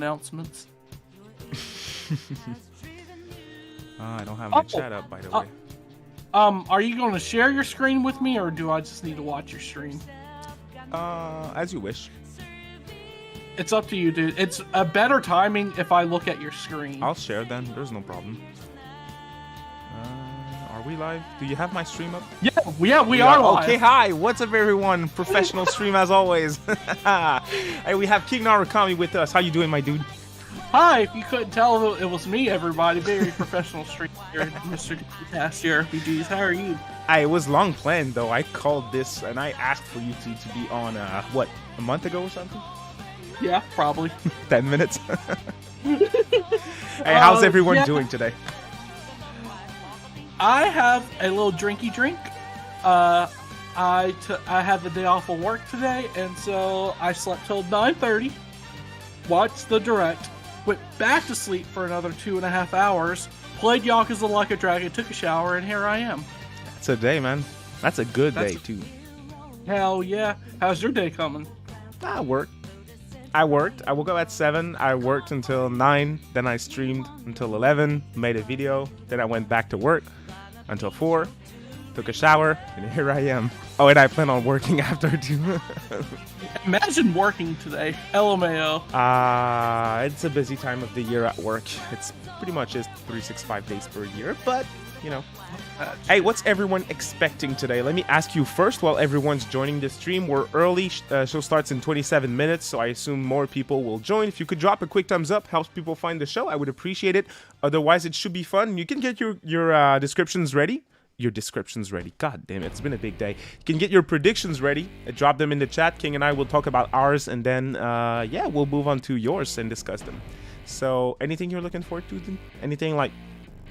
announcements. I don't have my chat up, by the way. Are you going to share your screen with me, or do I just need to watch your stream? As you wish. It's up to you, dude. It's a better timing if I look at your screen. I'll share then. There's no problem. Are we live? Do you have my stream up? Yeah, we are live. Okay, hi. What's up, everyone? Professional stream as always. Hey, we have King Narukami with us. How you doing, my dude? Hi. If you couldn't tell, it was me, everybody. Very professional stream here, Mr. DavidCast JRPGs. How are you? It was long planned, though. I called this, and I asked for you to be on, what, a month ago or something? Yeah, probably. 10 minutes. Hey, how's everyone doing today? I have a little drinky drink. I had the day off of work today, and so I slept till 9:30, watched the direct, went back to sleep for another 2.5 hours, played Yakuza Like a Dragon, took a shower, and here I am. That's a day, man. That's a good day, too. Hell yeah. How's your day coming? I worked. I woke up at 7. I worked until 9. Then I streamed until 11. Made a video. Then I went back to work until 4. Took a shower. And here I am. Oh, and I plan on working after, too. Imagine working today. LMAO. It's a busy time of the year at work. It's pretty much just 365 days per year. But, you know. Hey, what's everyone expecting today? Let me ask you first while everyone's joining the stream. We're early. Show starts in 27 minutes, so I assume more people will join. If you could drop a quick thumbs up, helps people find the show. I would appreciate it. Otherwise, it should be fun. You can get your descriptions ready. Your descriptions ready. God damn it, it's been a big day. You can get your predictions ready. Drop them in the chat. King and I will talk about ours, and then, yeah, we'll move on to yours and discuss them. So, anything you're looking forward to? Anything, like,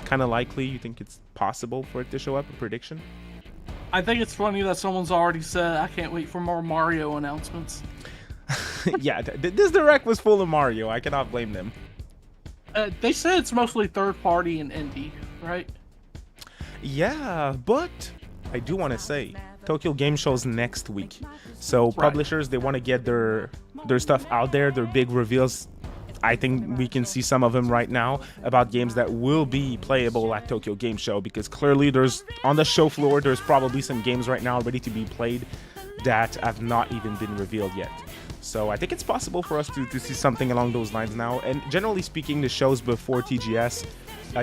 kind of likely you think it's possible for it to show up, a prediction? I think it's funny that someone's already said I can't wait for more Mario announcements. Yeah, this direct was full of Mario. I cannot blame them. They said it's mostly third party and indie, right? Yeah, but I do want to say Tokyo Game Show's next week, so publishers, they want to get their stuff out there, their big reveals. I think we can see some of them right now about games that will be playable at Tokyo Game Show, because clearly there's, on the show floor, there's probably some games right now ready to be played that have not even been revealed yet. So I think it's possible for us to see something along those lines now. And generally speaking, the shows before TGS,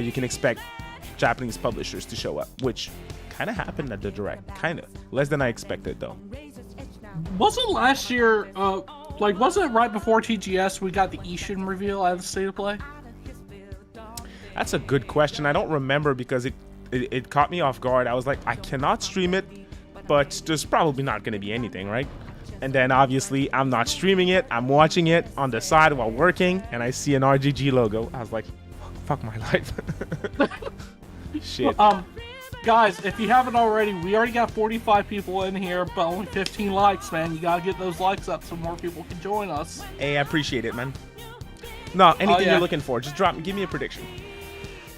you can expect Japanese publishers to show up, which kind of happened at the direct. Kind of. Less than I expected, though. Wasn't last year... wasn't it right before TGS we got the Ishin reveal at the State of Play? That's a good question. I don't remember because it caught me off guard. I was like, I cannot stream it, but there's probably not going to be anything, right? And then obviously I'm not streaming it. I'm watching it on the side while working, and I see an RGG logo. I was like, fuck my life. Shit. Guys, if you haven't already, we already got 45 people in here, but only 15 likes, man. You gotta get those likes up so more people can join us. Hey, I appreciate it, man. No, anything you're looking for, just give me a prediction.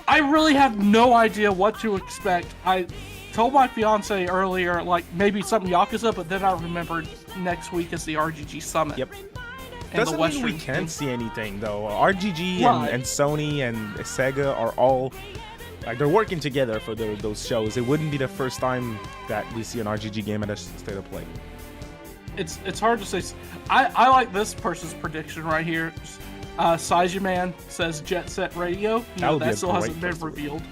I really have no idea what to expect. I told my fiance earlier, like, maybe something Yakuza, but then I remembered next week is the RGG Summit. Yep. Doesn't mean we can't see anything, though. RGG and Sony and Sega are all... like, they're working together for those shows. It wouldn't be the first time that we see an RGG game at a State of Play. It's hard to say. I like this person's prediction right here. Saijiman says Jet Set Radio. That still hasn't been revealed.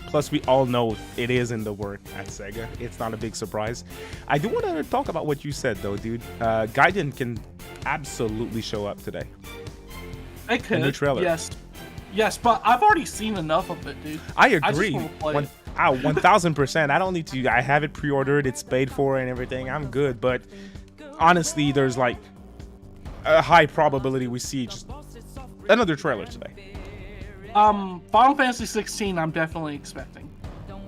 Plus, we all know it is in the work at Sega. It's not a big surprise. I do want to talk about what you said, though, dude. Gaiden can absolutely show up today. It could. A new trailer. Yes, but I've already seen enough of it, dude. I agree. 1000%. I don't need to. I have it pre-ordered. It's paid for and everything. I'm good. But honestly, there's like a high probability we see just another trailer today. Final Fantasy 16, I'm definitely expecting.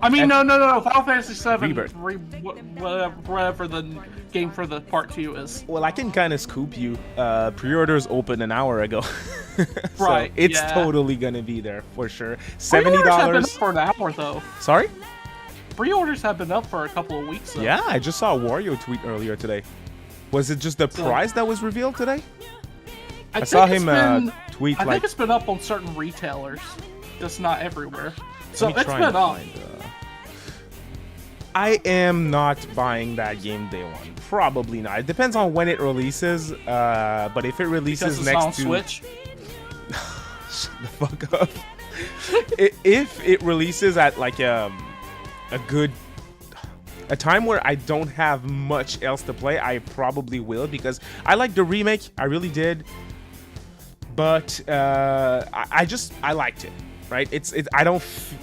I mean, no. Final Fantasy 7, Rebirth. Whatever the game for the part 2 is. Well, I can kind of scoop you. Pre-orders opened an hour ago. So right. It's totally going to be there for sure. $70. Pre-orders have been up for an hour, though. Sorry? Pre-orders have been up for a couple of weeks, though. Yeah, I just saw a Wario tweet earlier today. Was it just the prize that was revealed today? I saw him tweet I like. think it's been up on certain retailers, just not everywhere. So Let me it's try been and up. find, I am not buying that game day one. Probably not. It depends on when it releases. But if it releases Because it's next on to Switch. Shut the fuck up. If it releases at like a time where I don't have much else to play, I probably will, because I like the remake. I really did. But I liked it. Right?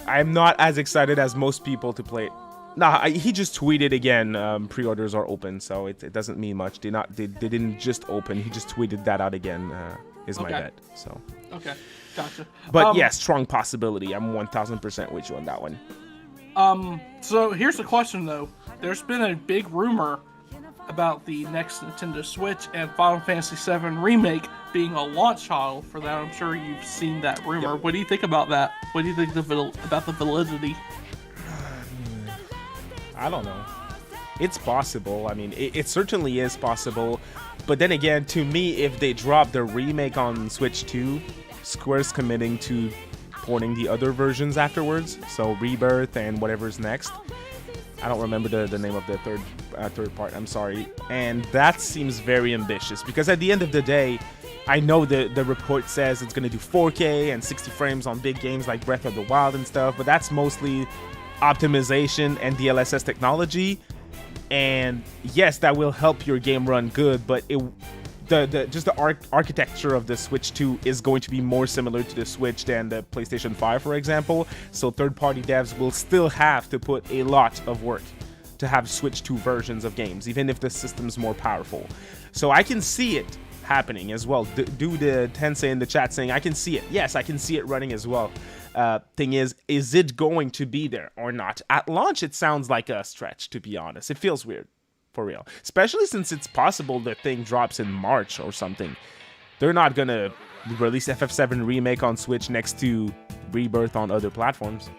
I'm not as excited as most people to play it. Nah, he just tweeted again. Pre-orders are open, so it doesn't mean much. They didn't just open. He just tweeted that out again. Is my bet. So. Okay, gotcha. But yeah, strong possibility. I'm 1000% with you on that one. So here's the question though. There's been a big rumor about the next Nintendo Switch and Final Fantasy VII Remake being a launch title for that. I'm sure you've seen that rumor. Yep. What do you think about that? What do you think about the validity? I don't know. It's possible. I mean, it certainly is possible. But then again, to me, if they drop the remake on Switch 2, Square's committing to porting the other versions afterwards. So Rebirth and whatever's next. I don't remember the name of the third part. I'm sorry. And that seems very ambitious, because at the end of the day, I know the report says it's going to do 4K and 60 frames on big games like Breath of the Wild and stuff, but that's mostly optimization and DLSS technology. And yes, that will help your game run good, but the architecture of the Switch 2 is going to be more similar to the Switch than the PlayStation 5, for example. So third-party devs will still have to put a lot of work to have Switch 2 versions of games, even if the system's more powerful. So I can see it happening as well. Do the Tensei in the chat saying, I can see it. Yes, I can see it running as well. Thing is it going to be there or not? At launch, it sounds like a stretch, to be honest. It feels weird. For real, especially since it's possible the thing drops in March or something. They're not gonna release FF7 Remake on Switch next to Rebirth on other platforms.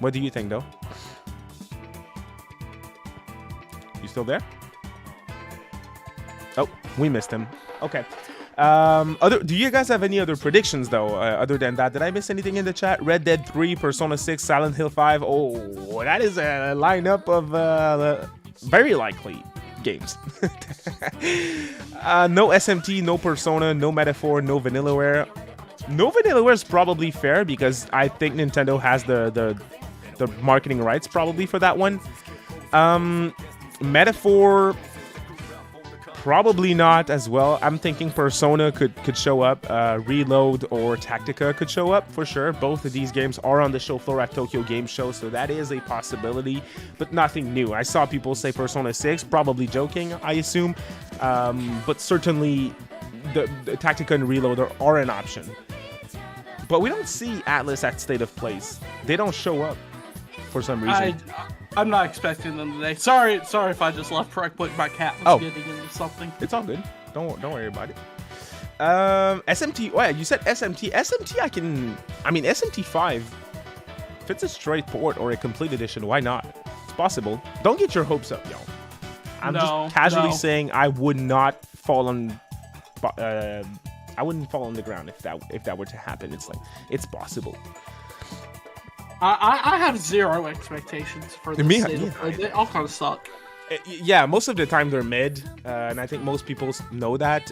What do you think, though? You still there? Oh, we missed him. Okay. Do you guys have any other predictions, though, other than that? Did I miss anything in the chat? Red Dead 3, Persona 6, Silent Hill 5. Oh, that is a lineup of very likely games. No SMT, no Persona, no Metaphor, no Vanillaware. No Vanillaware is probably fair, because I think Nintendo has the marketing rights probably for that one. Metaphor, probably not as well. I'm thinking Persona could show up. Reload or Tactica could show up for sure. Both of these games are on the show floor at Tokyo Game Show, so that is a possibility, but nothing new. I saw people say Persona 6, probably joking, I assume. But certainly the Tactica and Reload are an option. But we don't see Atlas at State of Plays. They don't show up for some reason. I'm not expecting them today. Sorry if I just left right quick. My cat was getting into something. It's all good. Don't worry about it. SMT. Oh yeah, you said SMT. SMT. SMT 5. If it's a straight port or a complete edition, why not? It's possible. Don't get your hopes up, y'all. I'm just casually saying I would not fall on. I wouldn't fall on the ground if that were to happen. It's like it's possible. I have zero expectations for this. They all kind of suck. Yeah, most of the time they're mid, and I think most people know that.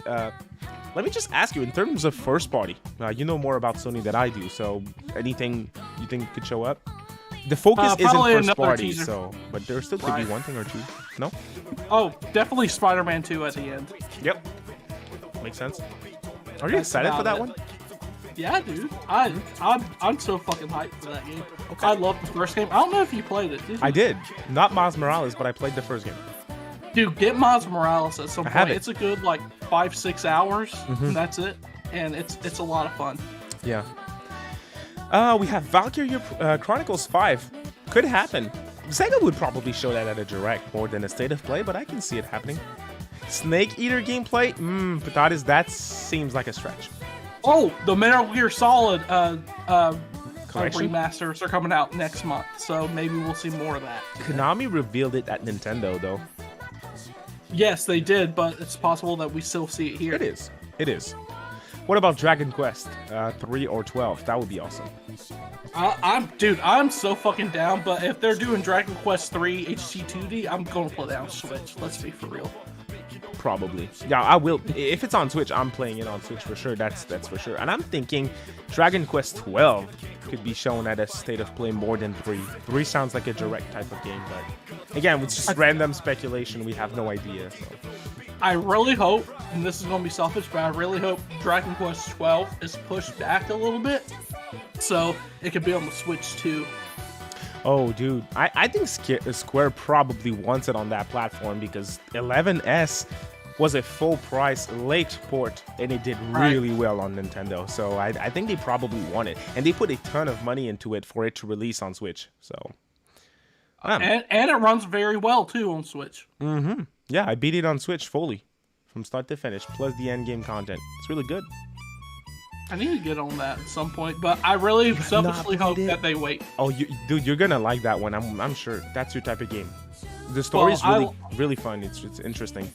Let me just ask you, in terms of first party, you know more about Sony than I do, so anything you think could show up? The focus isn't first party, but there still could be one thing or two. No? Oh, definitely Spider-Man 2 at the end. Yep. Makes sense. Are you excited for that one? Yeah, dude. I'm so fucking hyped for that game. Okay. I love the first game. I don't know if you played it. Did you? I did. Not Miles Morales, but I played the first game. Dude, get Miles Morales at some point. It's a good 5-6 hours. And that's it. And it's a lot of fun. Yeah. We have Valkyria Chronicles 5. Could happen. Sega would probably show that at a direct more than a State of Play, but I can see it happening. Snake Eater gameplay? But that seems like a stretch. Oh, the Metal Gear Solid remasters are coming out next month, so maybe we'll see more of that. Konami revealed it at Nintendo, though. Yes, they did, but it's possible that we still see it here. It is. It is. What about Dragon Quest 3 or 12? That would be awesome. I'm so fucking down. But if they're doing Dragon Quest 3 HT2D, I'm gonna play that on Switch. Let's be for real. Probably. Yeah, I will. If it's on Switch, I'm playing it on Switch for sure. That's for sure. And I'm thinking Dragon Quest 12 could be shown at a state of play more than 3. 3 sounds like a direct type of game, but again, it's just random speculation. We have no idea. So. I really hope, and this is going to be selfish, but I really hope Dragon Quest XII is pushed back a little bit so it could be on the Switch too. Oh, dude, I think Square probably wants it on that platform because 11S was a full price late port and it did really well on Nintendo. So I think they probably want it, and they put a ton of money into it for it to release on Switch. So and it runs very well too on Switch. Mm-hmm. Yeah, I beat it on Switch fully from start to finish, plus the end game content. It's really good. I need to get on that at some point, but I really selfishly hope that they wait. Oh, dude, you're gonna like that one. I'm sure that's your type of game. The story is really fun. It's interesting.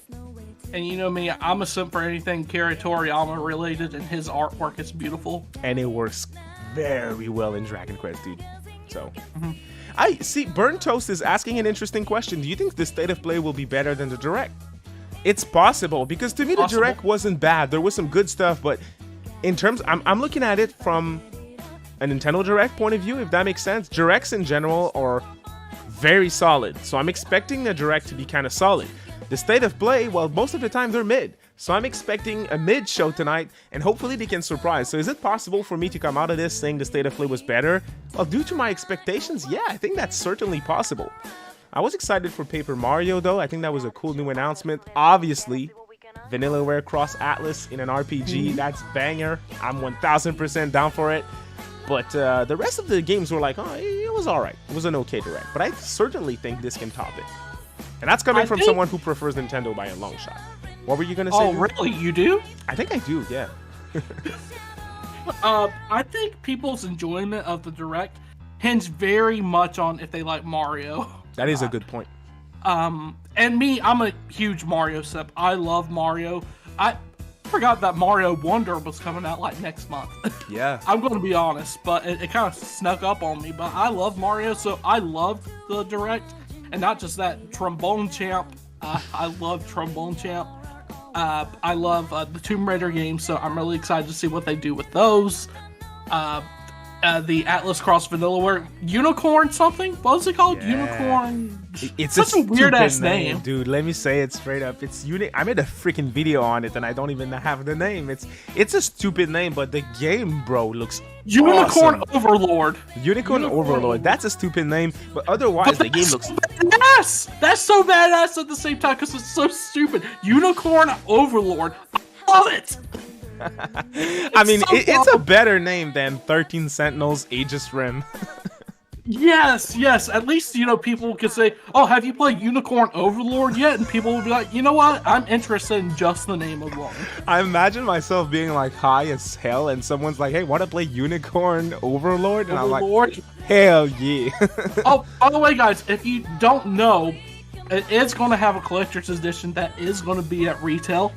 And you know me, I'm a simp for anything Kira Toriyama related, and his artwork is beautiful. And it works very well in Dragon Quest, dude. So, I see. Burnt Toast is asking an interesting question. Do you think the state of play will be better than the Direct? It's possible, because to me the Direct wasn't bad. There was some good stuff, but in terms, I'm looking at it from a Nintendo Direct point of view, if that makes sense. Directs in general are very solid, so I'm expecting the Direct to be kind of solid. The state of play, well, most of the time they're mid, so I'm expecting a mid show tonight, and hopefully they can surprise. So is it possible for me to come out of this saying the state of play was better? Well, due to my expectations, yeah, I think that's certainly possible. I was excited for Paper Mario, though. I think that was a cool new announcement. Obviously, Vanillaware Cross Atlas in an RPG, that's banger. I'm 1000% down for it. But the rest of the games were like, oh, it was alright. It was an okay Direct. But I certainly think this can top it. And that's coming from someone who prefers Nintendo by a long shot. What were you going to say? Oh, really? You do? I think I do, yeah. I think people's enjoyment of the Direct hinge very much on if they like Mario. That is a good point. And me, I'm a huge Mario sep. I love Mario. I forgot that Mario Wonder was coming out like next month. Yeah. I'm going to be honest, but it kind of snuck up on me. But I love Mario, so I loved the Direct. And not just that, Trombone Champ. I love Trombone Champ. I love the Tomb Raider games, so I'm really excited to see what they do with those. The Atlas Cross Vanillaware Unicorn something? What was it called? Yeah. Unicorn. It's such a weird ass name, dude. Let me say it straight up. It's unique. I made a freaking video on it, and I don't even have the name. It's a stupid name, but the game, bro, looks Unicorn awesome. Overlord. Unicorn Overlord. That's a stupid name, but otherwise the game looks. Yes, that's so badass at the same time because it's so stupid. Unicorn Overlord. I love it. I mean, it's a better name than 13 Sentinels Aegis Rim. Yes. At least, people can say, oh, have you played Unicorn Overlord yet? And people will be like, you know what? I'm interested in just the name alone. I imagine myself being like high as hell and someone's like, hey, want to play Unicorn Overlord? And I'm like, hell yeah. Oh, by the way, guys, if you don't know, it is going to have a collector's edition that is going to be at retail.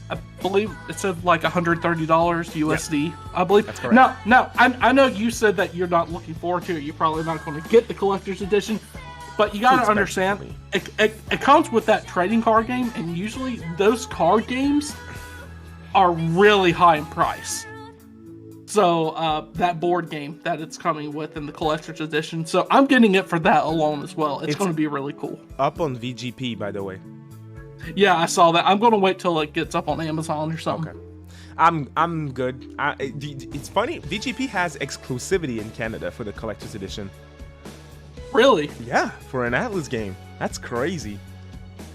I believe it said like $130 USD. Yep. I believe. That's correct. No. I know you said that you're not looking forward to it. You're probably not going to get the collector's edition, but you got to understand it comes with that trading card game, and usually those card games are really high in price. So that board game that it's coming with in the collector's edition. So I'm getting it for that alone as well. It's going to be really cool. Up on VGP, by the way. Yeah, I saw that. I'm going to wait till it gets up on Amazon or something. Okay. I'm good. It's funny. VGP has exclusivity in Canada for the collector's edition. Really? Yeah, for an Atlas game. That's crazy.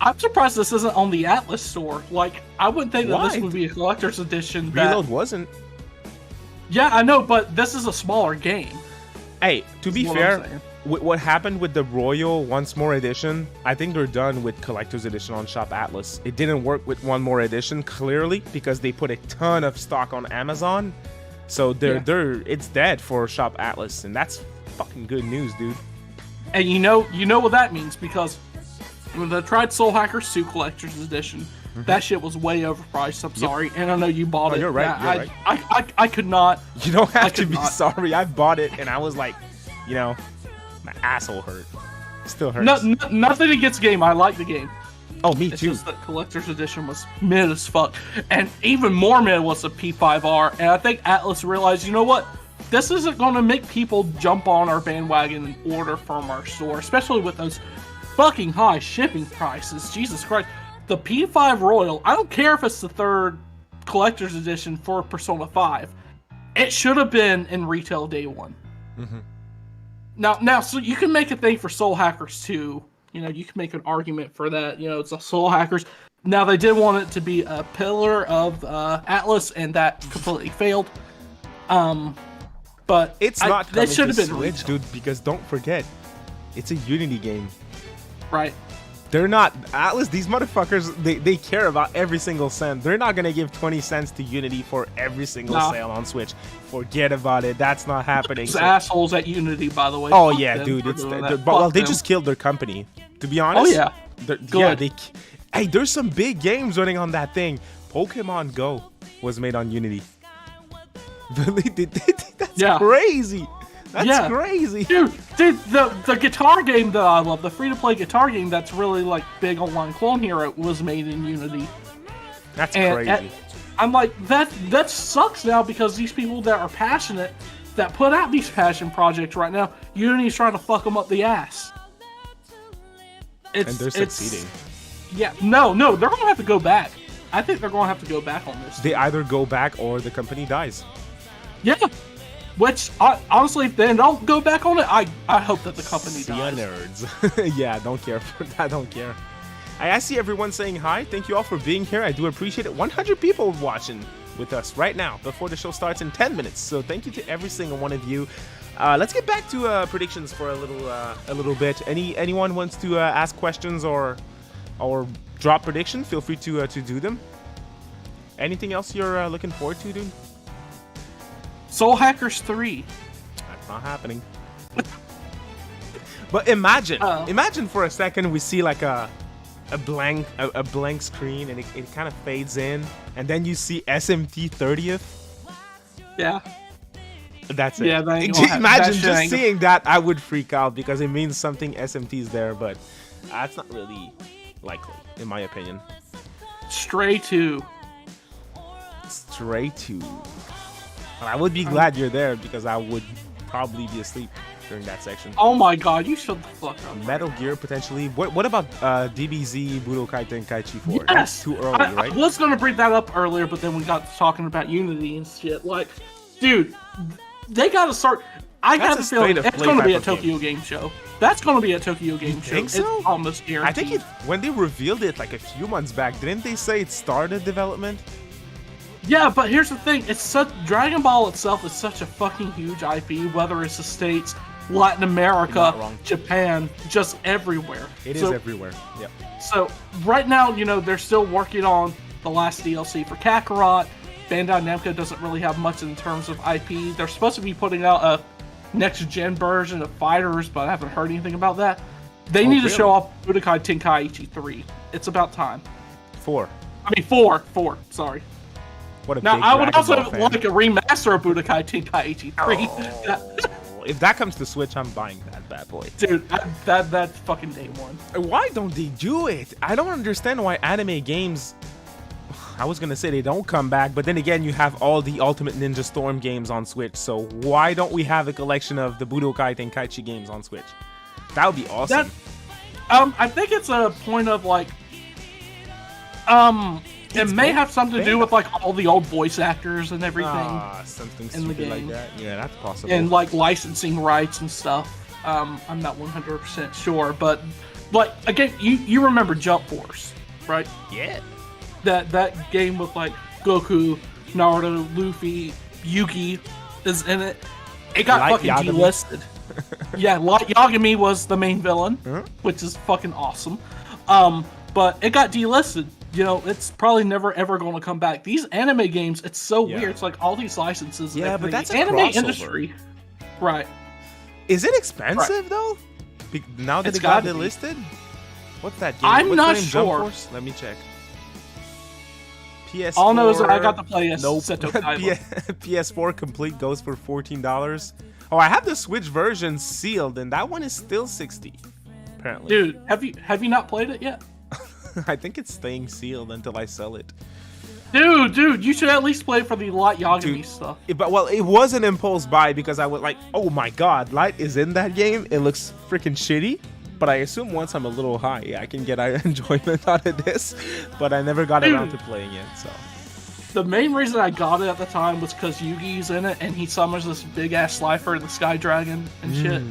I'm surprised this isn't on the Atlas store. Like, I wouldn't think that this would be a collector's edition. Reload wasn't. Yeah, I know, but this is a smaller game. Hey, to be fair, what happened with the Royal Once More Edition, I think they're done with Collector's Edition on Shop Atlas. It didn't work with One More Edition, clearly, because they put a ton of stock on Amazon. So it's dead for Shop Atlas, and that's fucking good news, dude. And you know what that means, because when they tried Soul Hackers 2 Collector's Edition, That shit was way overpriced. I'm sorry, and I know you bought it. You're right. Yeah, you're right. I could not. You don't have to be sorry. I bought it, and I was like, my asshole hurt. Still hurts. Nothing against the game. I like the game. Oh, me It's too. just that collector's edition was mid as fuck, and even more mid was the P5R. And I think Atlas realized, you know what? This isn't going to make people jump on our bandwagon and order from our store, especially with those fucking high shipping prices. Jesus Christ. The P5 Royal, I don't care if it's the third collector's edition for Persona 5. It should have been in retail day one. Mm-hmm. Now, so you can make a thing for Soul Hackers 2. You know, you can make an argument for that. You know, it's a Soul Hackers. Now, they did want it to be a pillar of Atlas, and that completely failed. But it's not coming that should have to been Switch, retail. dude, because don't forget, it's a Unity game. Right. They're not Atlas. These motherfuckers, they care about every single cent. They're not gonna give 20 cents to Unity for every single sale on Switch. Forget about it. That's not happening. Those assholes at Unity, by the way. Oh Fuck yeah, them dude. for It's doing that. well, Fuck they them. just killed their company. To be honest. Oh yeah. Yeah. Hey, there's some big games running on that thing. Pokemon Go was made on Unity. That's crazy. That's crazy. Dude, the guitar game that I love, the free-to-play guitar game that's really like big online Clone Hero, was made in Unity. That's crazy. I'm like, that sucks now, because these people that are passionate, that put out these passion projects right now, Unity's trying to fuck them up the ass. And they're succeeding. Yeah, no, they're going to have to go back. I think they're going to have to go back on this. They either go back or the company dies. Yeah. Which, honestly, if they don't go back on it, I hope that the company dies. Nerds. Yeah, don't care for that. I don't care. I see everyone saying hi. Thank you all for being here. I do appreciate it. 100 people watching with us right now before the show starts in 10 minutes. So thank you to every single one of you. Let's get back to predictions for a little bit. Anyone wants to ask questions or drop predictions? Feel free to do them. Anything else you're looking forward to, dude? Soul Hackers 3. That's not happening. But imagine for a second we see like a blank screen, and it kind of fades in, and then you see SMT 30th. Yeah. That's it. Yeah, imagine just seeing that, I would freak out, because it means something SMT's there, but that's not really likely, in my opinion. Stray 2. Stray 2. I would be glad you're there, because I would probably be asleep during that section. Oh my god, you shut the fuck up. Metal Gear, potentially. What about DBZ Budokai Tenkaichi 4? Yes! That's too early, right? I was going to bring that up earlier, but then we got to talking about Unity and shit. Like, dude, they got to start... I have a feeling it's going to be a Tokyo Game Show. That's going to be a Tokyo Game Show. Think so? It's almost guaranteed. I think when they revealed it like a few months back, didn't they say it started development? Yeah, but here's the thing. Dragon Ball itself is such a fucking huge IP, whether it's the States, Latin America, Japan, just everywhere. It is everywhere. Yep. So right now, they're still working on the last DLC for Kakarot. Bandai Namco doesn't really have much in terms of IP. They're supposed to be putting out a next-gen version of Fighters, but I haven't heard anything about that. They need to show off Budokai Tenkaichi 3. It's about time. 4. I mean, 4. Sorry. What a now, big I would also fan. like a remaster of Budokai Tenkaichi 3. Oh, if that comes to Switch, I'm buying that bad boy. Dude, that's fucking day one. Why don't they do it? I don't understand why anime games... I was going to say they don't come back, but then again, you have all the Ultimate Ninja Storm games on Switch, so why don't we have a collection of the Budokai Tenkaichi games on Switch? That would be awesome. I think it's a point of, like... It may have something to do with like all the old voice actors and everything something in the stupid game. like that. Yeah, that's possible. And like licensing rights and stuff. I'm not 100% sure, but like again, you remember Jump Force, right? Yeah. That game with like Goku, Naruto, Luffy, Yugi is in it. It got Light fucking Yagami. delisted. Yeah, Light Yagami was the main villain, which is fucking awesome. But it got delisted. It's probably never ever going to come back. These anime games, it's so weird. It's like all these licenses. And yeah, but that's a anime crossover. industry, right? Is it expensive though? Now that It's it got gotta be. delisted? What's that game? I'm What's not the name? Jump sure. Force? Let me check. PS4. All I know is that I got the play Nope. Seto Kaiba. PS4 complete goes for $14. Oh, I have the Switch version sealed, and that one is still $60. Apparently. Dude, have you not played it yet? I think it's staying sealed until I sell it. Dude, you should at least play for the Light Yagami stuff. Well, it was an impulse buy because I was like, oh my god, Light is in that game. It looks freaking shitty. But I assume once I'm a little high, I can get enjoyment out of this. But I never got around to playing it, so. The main reason I got it at the time was because Yugi's in it, and he summons this big-ass Slifer, the Sky Dragon, and shit.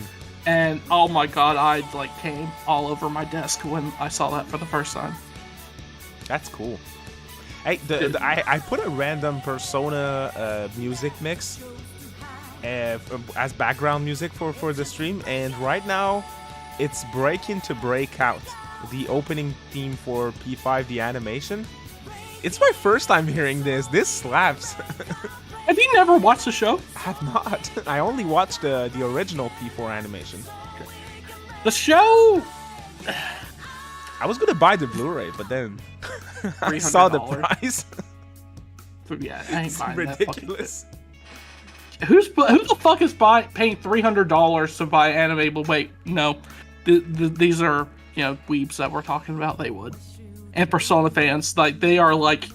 And, oh my god, I, came all over my desk when I saw that for the first time. That's cool. Hey, I put a random Persona music mix as background music for the stream, and right now it's Breaking to Break Out, the opening theme for P5, the animation. It's my first time hearing this. This slaps. Have you never watched the show? I have not. I only watched the original P4 animation. The show. I was gonna buy the Blu-ray, but then I saw the price. Yeah, I ain't buying ridiculous. Who the fuck is paying $300 to buy anime? But wait, no, these are weebs that we're talking about. They would, and Persona fans, they are like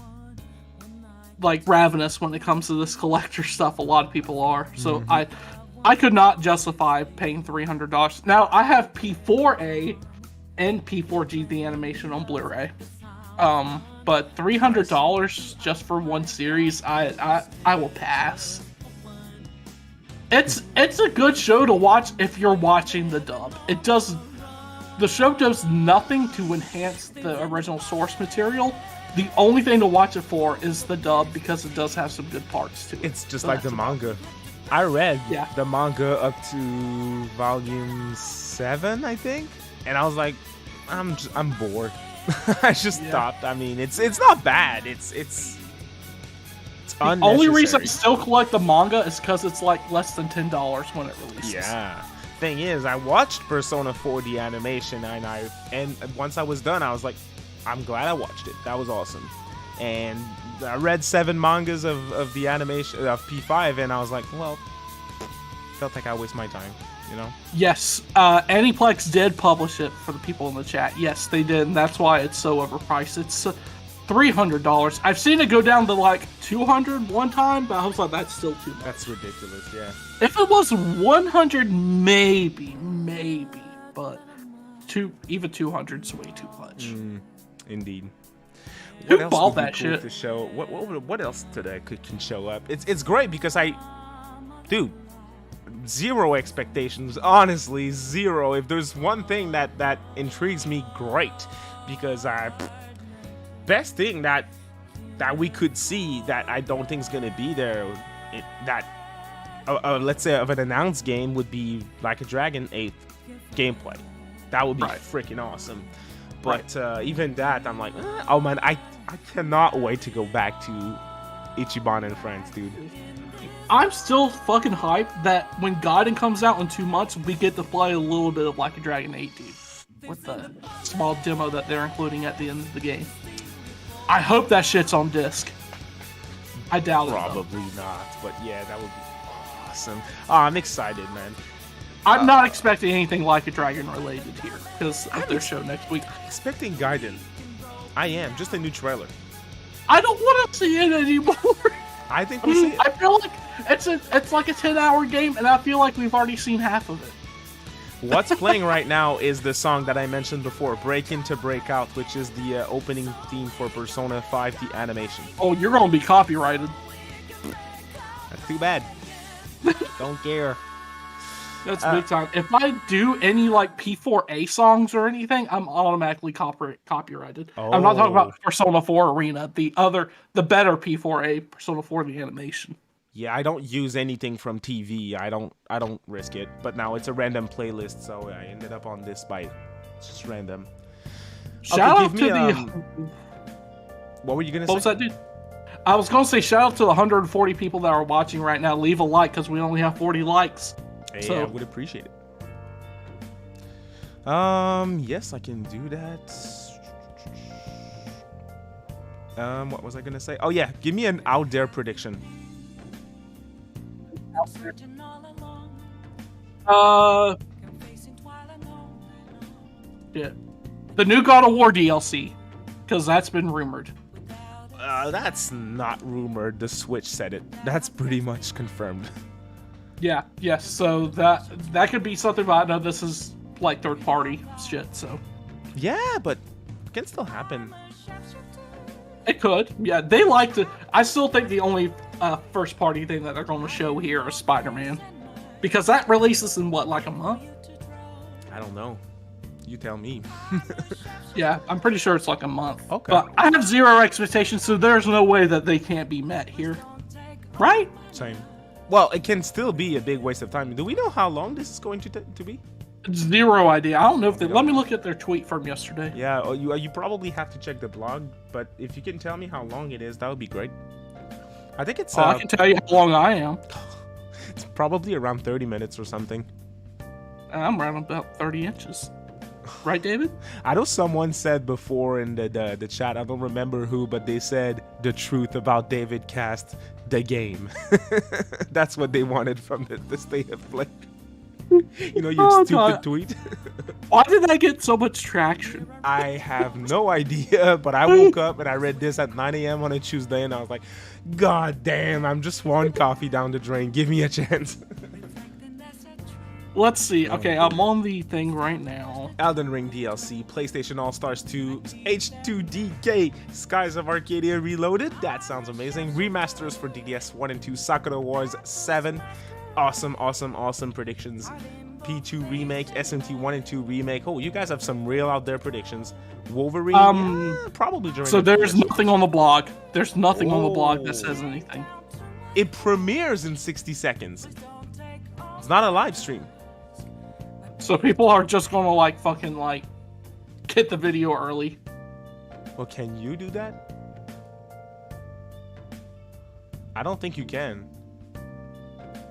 ravenous when it comes to this collector stuff. A lot of people are. So I could not justify paying $300. Now I have P4A and P4G the animation on Blu-ray. But $300 just for one series, I will pass. It's a good show to watch if you're watching the dub. The show does nothing to enhance the original source material. The only thing to watch it for is the dub because it does have some good parts to it. It's just like the manga. I read the manga up to volume 7, I think, and I was like, I'm bored. I just stopped. I mean, it's not bad. It's the only reason I still collect the manga is because it's less than $10 when it releases. Yeah. Thing is, I watched Persona 4 the animation, and once I was done, I was like, I'm glad I watched it. That was awesome. And I read 7 mangas of the animation of P5, and I was like, well, felt like I wasted my time. Yes, Aniplex did publish it for the people in the chat. Yes, they did, and that's why it's so overpriced. It's $300. I've seen it go down to $200 one time, but I was like, that's still too much. That's ridiculous, yeah. If it was $100, maybe, but even $200's way too much. Indeed. Who bought that shit? To show what else today can show up? It's great because dude. Zero expectations, honestly, zero. If there's one thing that intrigues me, great, because best thing that we could see that I don't think is gonna be there, let's say of an announced game would be like a Dragon 8 gameplay. That would be freaking awesome. But even that, I'm like, oh man, I cannot wait to go back to Ichiban and friends, dude. I'm still fucking hyped that when Gaiden comes out in 2 months, we get to play a little bit of Like a Dragon 8, dude. With the small demo that they're including at the end of the game. I hope that shit's on disc. I doubt it. Probably not, but yeah, that would be awesome. Oh, I'm excited, man. I'm not expecting anything Like a Dragon related here, because of their show next week. Expecting Gaiden. I am, just a new trailer. I don't want to see it anymore. I think we'll see it. I feel like it's like a 10-hour game, and I feel like we've already seen half of it. What's playing right now is the song that I mentioned before, Break In to Break Out, which is the opening theme for Persona 5, the animation. Oh, you're going to be copyrighted. That's too bad. Don't care. That's big time. If I do any P4A songs or anything, I'm automatically copyrighted. Oh. I'm not talking about Persona 4 Arena, the better P4A Persona 4 the animation. Yeah, I don't use anything from TV. I don't risk it. But now it's a random playlist, so I ended up on this by just random. Shout out to What were you gonna say? What was that, dude? I was gonna say shout out to the 140 people that are watching right now. Leave a like because we only have 40 likes. Hey, I would appreciate it. Yes, I can do that. What was I gonna say? Oh yeah, give me an out there prediction. Yeah, the new God of War DLC, because that's been rumored. That's not rumored. The Switch said it. That's pretty much confirmed. Yeah, yes. So that could be something, but I know this is like third party shit. So Yeah, but it can still happen. it could. Yeah, they like to. I still think the only first party thing that they're going to show here is Spider-Man, because that releases in what, like a month? I don't know. You tell me. Yeah, I'm pretty sure it's like a month. Okay. But I have zero expectations, so there's no way that they can't be met here. Right? Same. Well, it can still be a big waste of time. Do we know how long this is going to be? Zero idea. I don't know if they... Let me look at their tweet from yesterday. Yeah, you probably have to check the blog, but if you can tell me how long it is, that would be great. I think it's... I can tell you how long I am. It's probably around 30 minutes or something. I'm around about 30 inches. Right, David? I know someone said before in the chat, I don't remember who, but they said the truth about DavidCast, the game. That's what they wanted from the State of Play. You know, your stupid God. tweet. Why did that get so much traction? I have no idea, but I woke up and I read this at 9 a.m. on a Tuesday, and I was like, God damn, I'm just one coffee down the drain. Give me a chance. Let's see. Okay, I'm on the thing right now. Elden Ring DLC, PlayStation All-Stars 2, H2DK, Skies of Arcadia Reloaded. That sounds amazing. Remasters for DDS 1 and 2, Sakura Wars 7. Awesome predictions. P2 Remake, SMT 1 and 2 Remake. Oh, you guys have some real out there predictions. Wolverine, probably during So the there's PS4. nothing on the blog. There's nothing on the blog that says anything. It premieres in 60 seconds. It's not a live stream. So people are just gonna like fucking like get the video early. Well, can you do that? I don't think you can.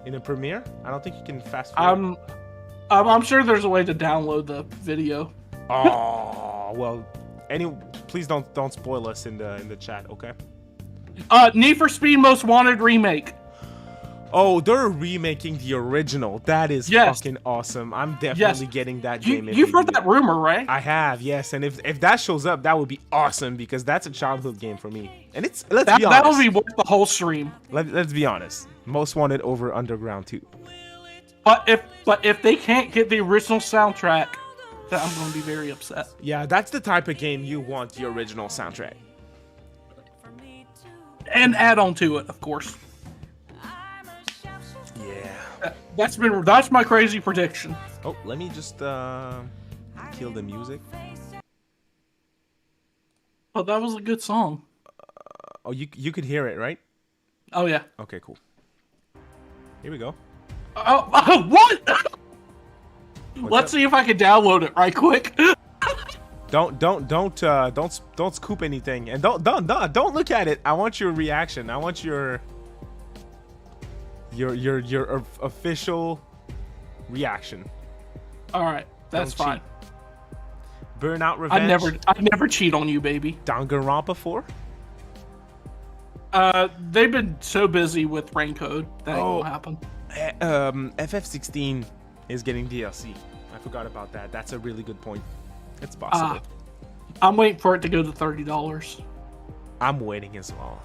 In a premiere? I don't think you can fast forward. I'm sure there's a way to download the video. Oh, well, please don't spoil us in the chat, okay? Need for Speed Most Wanted remake. Oh, they're remaking the original. That is fucking awesome. I'm definitely getting that game. You've heard that rumor, right? I have, yes. And if that shows up, that would be awesome, because that's a childhood game for me. And let's be honest. That'll be worth the whole stream. Let's be honest. Most Wanted over Underground 2. But if they can't get the original soundtrack, then I'm going to be very upset. Yeah, that's the type of game you want the original soundtrack. And add on to it, of course. Yeah. That's my crazy prediction. Oh, let me just kill the music. Oh, that was a good song. Oh, you could hear it, right? Oh yeah. Okay, cool. Here we go. Oh, what? Let's see if I can download it right quick. Don't scoop anything, and don't look at it. I want your reaction. I want your official reaction. All right, that's Don't fine. cheat. Burnout Revenge. I never cheat on you, baby. Danganronpa 4. They've been so busy with Rain Code that ain't gonna happen. FF16 is getting DLC. I forgot about that. That's a really good point. It's possible. I'm waiting for it to go to $30. I'm waiting as well.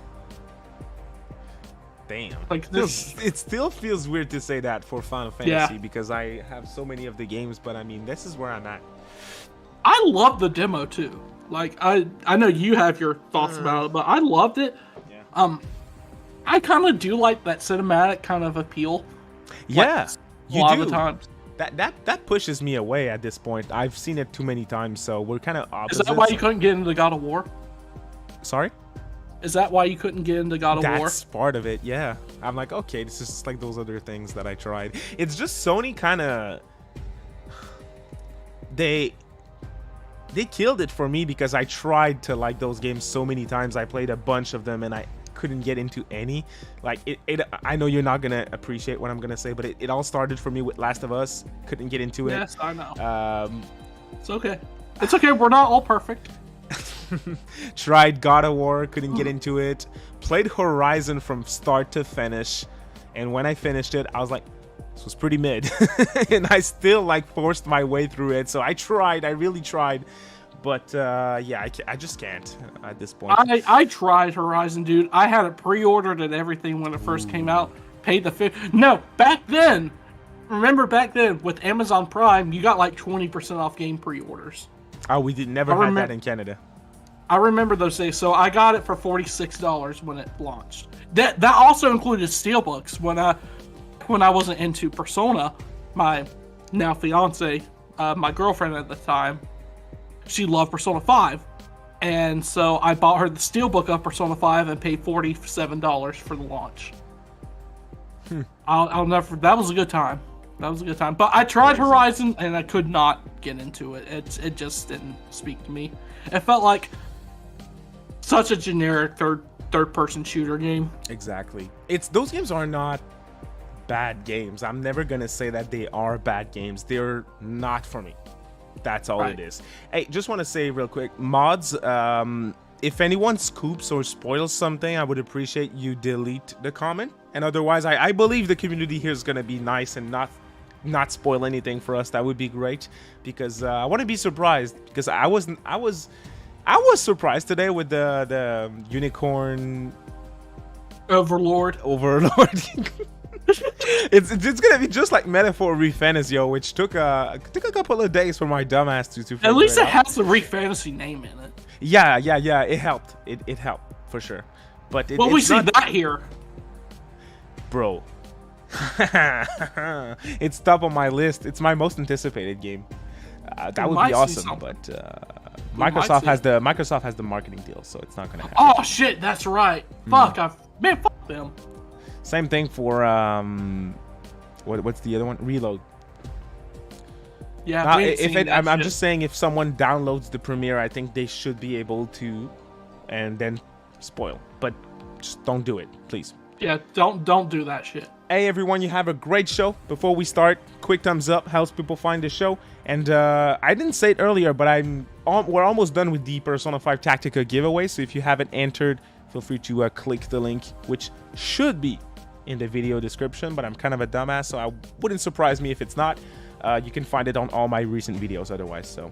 Damn. Like this, It still feels weird to say that for Final Fantasy because I have so many of the games, but I mean, this is where I'm at. I love the demo too. Like I know you have your thoughts about it, but I loved it. Yeah. I kind of do like that cinematic kind of appeal. Yeah, a lot of the times. That pushes me away at this point. I've seen it too many times, so we're kind of opposites. Is that why you couldn't get into God of War? Sorry? Is that why you couldn't get into God of War? That's part of it, yeah. I'm like, okay, this is just like those other things that I tried. It's just Sony kind of... They killed it for me because I tried to like those games so many times. I played a bunch of them and I couldn't get into any. Like, I know you're not going to appreciate what I'm going to say, but it all started for me with Last of Us. Couldn't get into it. Yes, I know. It's okay. It's okay. We're not all perfect. Tried God of War, couldn't get into it. Played Horizon from start to finish, and when I finished it, I was like, this was pretty mid. And I still like forced my way through it. So I really tried. But yeah, I just can't at this point. I tried Horizon, dude. I had it pre-ordered and everything when it first came out. Paid the No, back then. Remember back then with Amazon Prime, you got like 20% off game pre-orders. Oh, we never had that in Canada. I remember those days. So I got it for $46 when it launched. That also included steelbooks. When I wasn't into Persona, my now fiance, my girlfriend at the time, she loved Persona 5. And so I bought her the steelbook of Persona 5 and paid $47 for the launch. I'll never. That was a good time. But I tried Horizon and I could not get into it. It just didn't speak to me. It felt like such a generic third person shooter game. Exactly. Those games are not bad games. I'm never gonna say that they are bad games. They're not for me. That's all it is. Hey, just want to say real quick, mods, if anyone scoops or spoils something, I would appreciate you delete the comment. And otherwise, I believe the community here is going to be nice and not spoil anything for us. That would be great, because I want to be surprised, because I was surprised today with the unicorn Overlord. It's gonna be just like Metaphor Refantasy, which took a couple of days for my dumbass to at least it has the Refantasy name in it. Yeah, it helped. It helped for sure. But well, we see that here, bro. It's top on my list. It's my most anticipated game. That would be awesome, but Microsoft has the marketing deal, so it's not gonna happen. Oh shit, that's right. Fuck them. Same thing for what's the other one? Reload. Yeah, I'm just saying, if someone downloads the premiere, I think they should be able to, and then spoil. But just don't do it, please. Yeah, don't do that shit. Hey everyone, you have a great show. Before we start, quick thumbs up helps people find the show. And I didn't say it earlier, but we're almost done with the Persona 5 Tactica giveaway. So if you haven't entered, feel free to click the link, which should be in the video description, but I'm kind of a dumbass, so I wouldn't surprise me if it's not. You can find it on all my recent videos otherwise, so.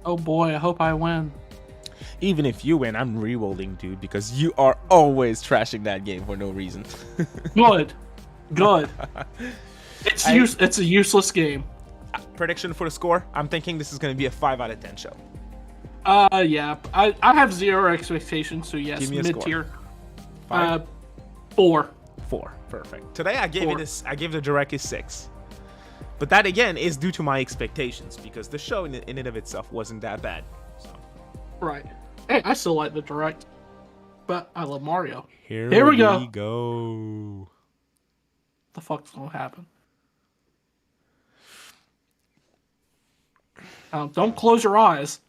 Oh boy, I hope I win. Even if you win, I'm re-rolling, dude, because you are always trashing that game for no reason. Good. It's a useless game. Prediction for the score? I'm thinking this is going to be a 5 out of 10 show. Yeah. I have 0 expectations, so yes, mid-tier. 4. 4, perfect. Today I gave the direct a 6. But that again is due to my expectations, because the show in and of itself wasn't that bad. So. Right. Hey, I still like the direct, but I love Mario. Here we go. What the fuck's gonna happen? Don't close your eyes.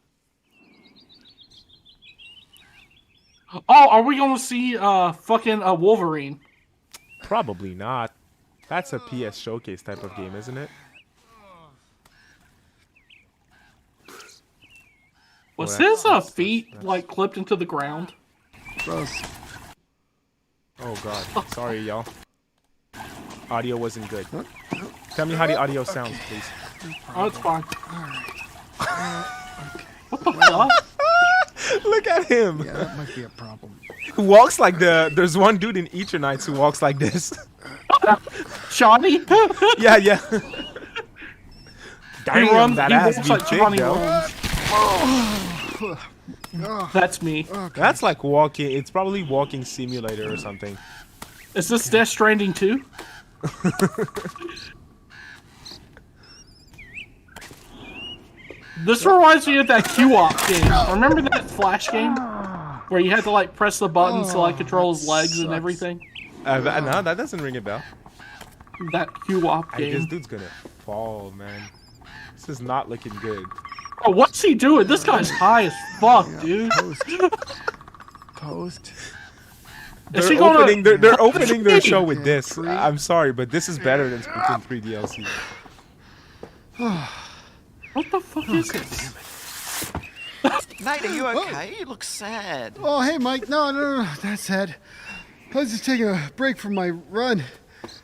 Oh, are we gonna see fucking Wolverine? Probably not. That's a PS Showcase type of game, isn't it? Was his feet like clipped into the ground? Gross. Oh god. Sorry, y'all. Audio wasn't good. Tell me how the audio sounds, please. Oh, it's fine. Okay. What the fuck? Look at him. Yeah, that might be a problem. Who walks like there's one dude in Eternites who walks like this. Shawnee? Yeah. Damn, that ass walks be like big, Shawnee though. runs. That's me. Okay. That's like walking. It's probably walking simulator or something. Is this Death Stranding 2? This reminds me of that Q-Op game. Remember that Flash game? Where you had to like press the buttons to like control his legs and everything? No, that doesn't ring a bell. That Q-Op game. This dude's gonna fall, man. This is not looking good. Oh, what's he doing? This guy's high as fuck, dude. Post. Is he gonna... They're opening their show with this. I'm sorry, but this is better than Splatoon 3 DLC. What the fuck is this? Nate, are you okay? You look sad. Oh, hey, Mike. No. That's sad. I was just taking a break from my run.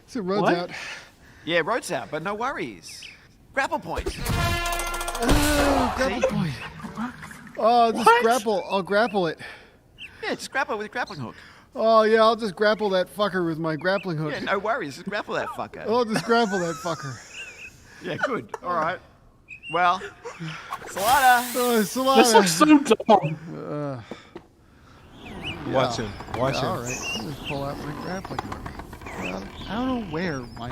So road's What? out. Yeah, road's out, but no worries. Grapple point. Grapple point. Oh, just What? grapple. I'll grapple it. Yeah, just grapple with a grappling hook. Oh, yeah, I'll just grapple that fucker with my grappling hook. Yeah, no worries. Just grapple that fucker. I'll just grapple that fucker. Yeah, good. All right. Well, Salada. Oh, This looks so dumb. Watch him. Watch him. All right, I'll just pull out my grappling hook. Well, I don't know where my...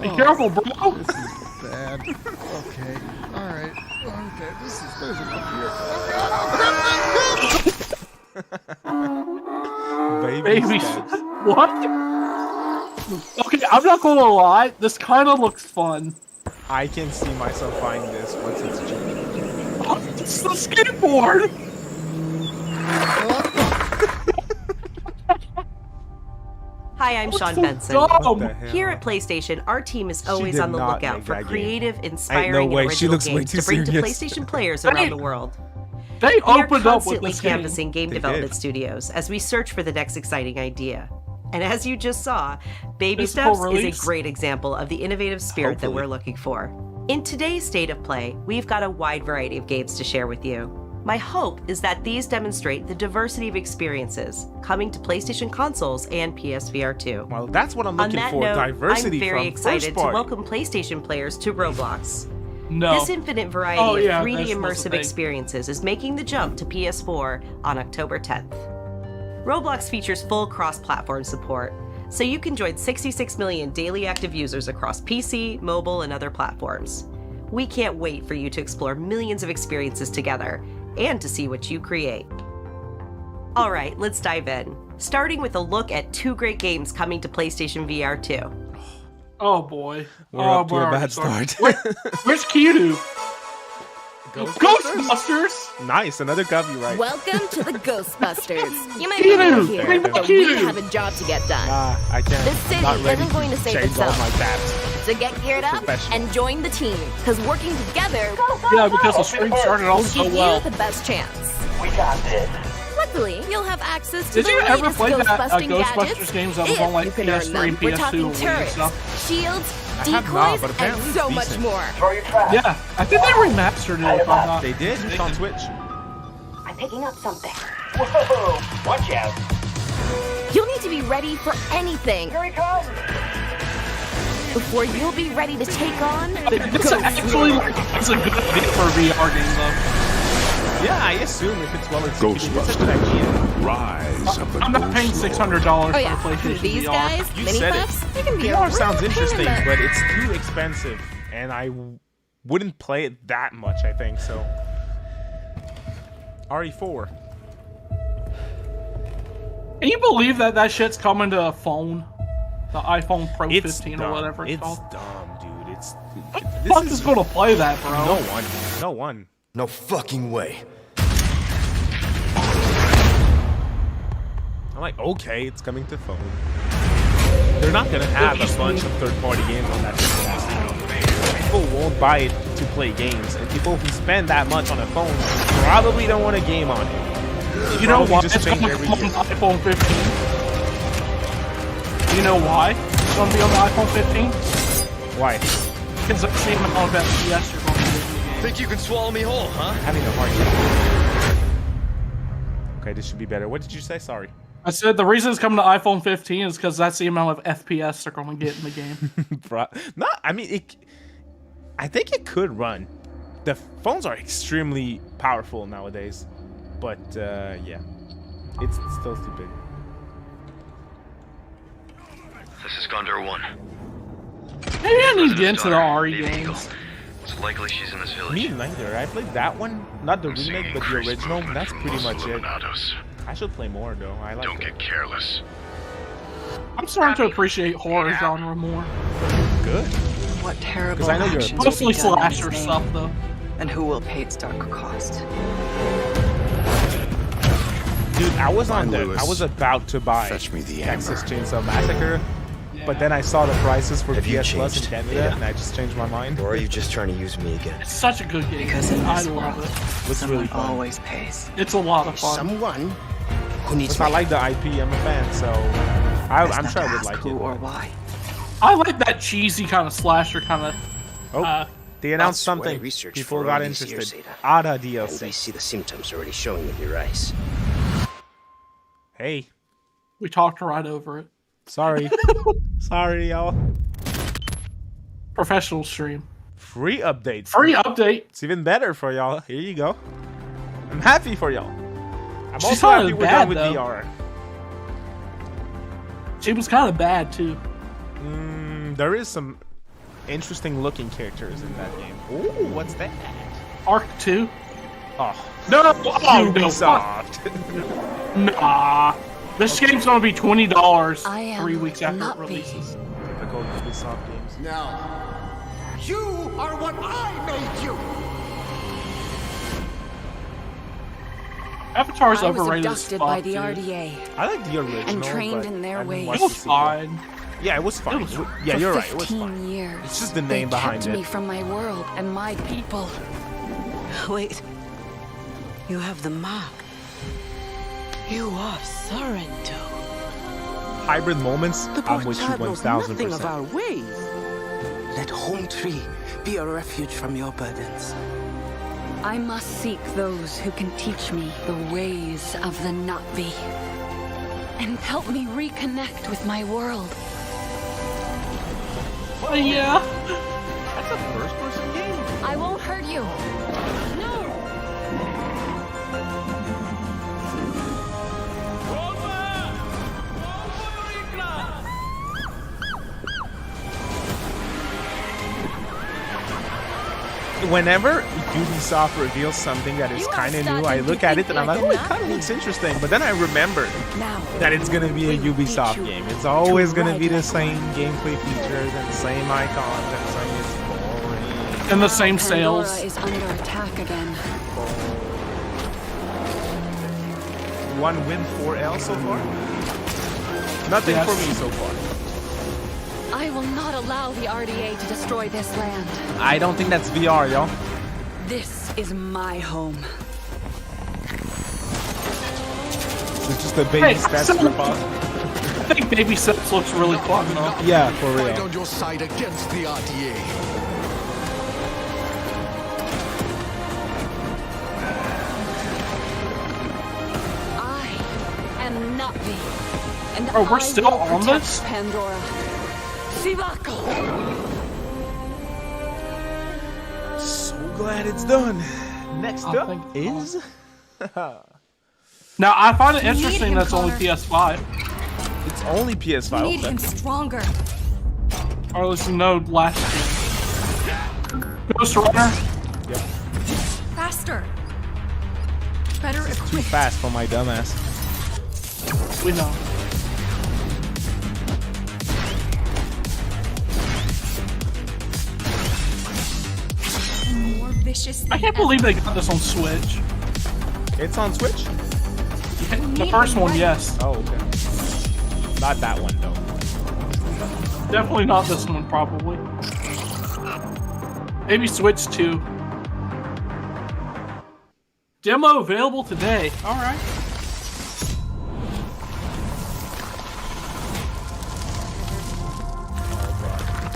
Be careful, bro. This is bad. Okay. All right. Okay. There's enough here. Baby steps. What? Okay, I'm not gonna lie. This kind of looks fun. I can see myself buying this once it's cheap. Oh, it's the skateboard. Hi, I'm Sean so Benson. dumb. What the hell? Here at PlayStation, our team is always did on the not lookout make for that game. creative, Ain't inspiring, no way. and She original looks way games too to bring to serious. PlayStation players around the world. They We are opened up with constantly this game. canvassing game They development did. studios as we search for the next exciting idea. And as you just saw, Baby Physical Steps release? is a great example of the innovative spirit that Hopefully. we're looking for. In today's State of Play, we've got a wide variety of games to share with you. My hope is that these demonstrate the diversity of experiences coming to PlayStation consoles and PSVR 2. Well, that's what I'm On looking that for. note, Diversity I'm very from excited first to party. welcome PlayStation players to Roblox. No. This infinite variety Oh, yeah, of 3D that's supposed to immersive be. experiences is making the jump to PS4 on October 10th. Roblox features full cross-platform support, so you can join 66 million daily active users across PC, mobile, and other platforms. We can't wait for you to explore millions of experiences together and to see what you create. All right, let's dive in. Starting with a look at two great games coming to PlayStation VR 2. Oh boy. We're oh, up to a already bad started. start. Where's Kidu? Ghostbusters! Nice, another copyright. Welcome to the Ghostbusters. You might Kidu, be new here, bring but back we Kidu. have a job to get done. I can't. This I'm not city ready isn't going to save change itself. all my tabs. So get geared up Professional. and join the team, because working together Yeah, because the stream started off will so give well. you the best chance. We got this. Luckily, you'll have access to Did the you ever latest play that Ghostbusting Ghostbusters gadgets. games that was if on, like, you can earn PS3 them. and We're PS2 talking and turrets, stuff? shields, I have not, decoys, but and apparently it's so much decent. more. Throw your trash. Yeah, I think they remastered it if I'm not. They did. It's on Twitch. I'm picking up something. Whoa! Watch out! You'll need to be ready for anything Here he comes! before you'll be ready to take on the It's actually it's a good idea for a VR game though. Yeah, I assume if it's well executed, it's a good idea. Rise of the I'm not paying $600 Oh for yeah, the PlayStation these VR. guys, You mini said it. puffs, they can be a VR real sounds pain in interesting, the- but it's too expensive, and I wouldn't play it that much. I think so. RE4. Can you believe that that shit's coming to a phone? The iPhone Pro It's 15 dumb. or whatever it's It's called. dumb, dude. It's Who the fuck is gonna play that, bro? no one. No one. No fucking way. I'm like, okay, it's coming to phone. They're not gonna have a bunch of third-party games on that system. People won't buy it to play games, and people who spend that much on a phone probably don't want a game on it. You know Probably why just it's change gonna every come on year. the iPhone 15? You know why it's gonna be on the iPhone 15? Why? Because the same amount of FPS you're gonna get in the game. Think you can swallow me whole, huh? Having a hard time. Okay, this should be better. What did you say? Sorry. I said the reason it's coming to iPhone 15 is because that's the amount of FPS they're gonna get in the game. No, I mean, I think it could run. The phones are extremely powerful nowadays, but yeah, it's still too big. This is Gondor 1. Maybe I need to get into the Daughter, RE Baby Eagle. games. It's likely she's in this village. Me neither. I played that one, not the remake, but the original. That's pretty much it. I should play more though. I like it. Careless. I'm starting to appreciate horror genre more. Good. What terrible Because I know you're a actions will be Mostly done in his slasher name, stuff though. and who will pay its dark cost. Dude, I was on Fine, the. Lewis. I was about to buy Fetch me the Texas hammer. Chainsaw Massacre, But then I saw the prices for Have you PS Plus in changed? Canada, Yeah. and I just changed my mind. Or are you just trying to use me again? It's such a good game. Because in I this love world, it. It's someone really fun. always pays. It's a lot of fun. Someone who needs It's not like the IP. I'm a fan, so I'm sure I would like who it. or why. I like that cheesy kind of slasher kind of. Oh, they announced That's what I something. researched People for got all these interested. years, Ada. Ada And I DLC. see the symptoms already showing in your eyes. Hey, We talked right over it. sorry. Sorry, y'all. Professional stream. Free updates. Free update. It's even better for y'all. Here you go. I'm happy for y'all. I'm She's also not happy as we're bad, done with though. VR. She was kind of bad too. There is some interesting looking characters in that game. Ooh, what's that? Arc 2. Oh, No, oh no, fuck. Ubisoft. Nah. This game's gonna be $20 I am 3 weeks after it not releases. Typical Ubisoft games. Now, you are what I made you! Avatar's I was overrated as abducted fuck, by the dude. RDA. I like the original, And trained but in their I haven't ways. watched It was the sequel. fine. Yeah, it was fine. It was- Yeah, For you're right. It was 15 fine. years. It's just the name they behind kept it. me from my world and my people. Wait. You have the mark. You are Sorrento. Hybrid moments. The I'm poor with you child knows nothing of 1000%. our ways. Let Home Tree be a refuge from your burdens. I must seek those who can teach me the ways of the Na'vi. And help me reconnect with my world. Oh, yeah. That's a first-person game. I won't hurt you. No! Whenever Ubisoft reveals something that is You are kind of new, starting I to look at it think and I'm like like, oh, a it kind of Nazi. looks interesting. But then I remember Now, that it's going to be a we will teach Ubisoft you game. It's always going to ride be the like same gameplay features and the same icons and saying it's boring. And the same Pandora sales. is under attack again. One win, 4L so far? Nothing Yes. for me so far. I will not allow the RDA to destroy this land. I don't think that's VR, y'all. This is my home. It's just a baby Hey, stats so- ripoff. I think Baby Steps looks really fun though. Yeah, for Fight real. on your side against the RDA. I am Na'vi. And Oh, we're I still will on protect this? Pandora. Sivako! So glad it's done. Next I up think- is... Now I find it We need interesting him, that's only Connor. PS5. It's only PS5. Need okay. him stronger. Or at least no last gen. Ghost Runner. Yep. Faster. Better Too equipped. fast for my dumbass. We know. More vicious. I can't believe they got this on Switch. It's on Switch? The first one, yes. Oh, okay. Not that one, though. Definitely not this one, probably. Maybe Switch 2. Demo available today. Alright.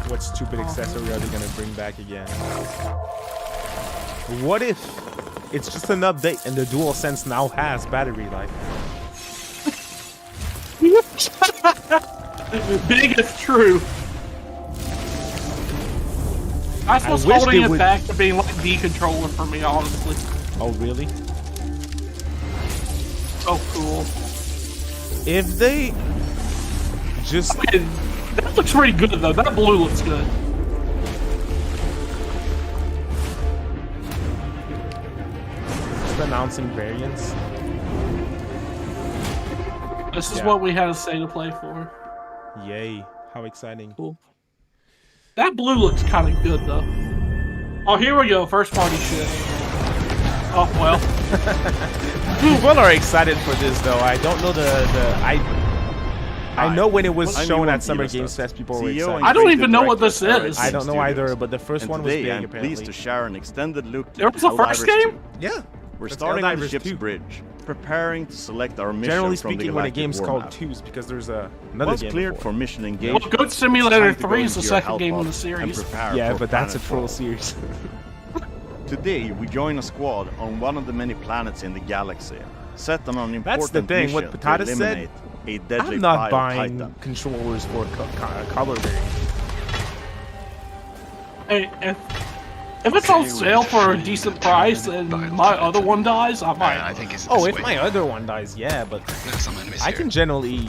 What stupid accessory are they gonna bring back again? What if it's just an update and the DualSense now has battery life? Big if true. That's I what's wish holding they it would- back to being like the controller for me, honestly. Oh, really? Oh, cool. If they just... Okay, that looks pretty good, though. That blue looks good. just announcing variants. This is Yeah. what we had to say to play for. Yay. How exciting. Cool. That blue looks kind of good, though. Oh, here we go. First party shit. Oh, well. People are excited for this, though. I don't know I know when it was I'm shown Johan at Summer Pilestad, Games Fest, people were CEO excited. and I don't creative even know what director this at is. I don't know either, Studios. but the first And one was today big, I'm apparently. pleased to share an extended look There at was a first Helldivers game? 2. Yeah. We're It's starting on the Helldivers ship's 2. bridge, preparing to select our mission Generally from speaking, the when a galactic game's war called map. 2s, because there's another Once game cleared before. for mission Well, engagement, Goat Simulator it's time to 3 go is the into your second game in the hellpod and series. prepare Yeah, for but that's a full planetfall. series. Today, we join a squad on one of the many planets in the galaxy, set on an important That's the thing, what mission Patata to said, eliminate a deadly I'm not pile of buying Titan. controllers for color variant. Hey, if it's on sale for a decent price and my other one dies, I might. I think it's Oh, this if way. my other one dies, yeah, but There's some enemies I here. can generally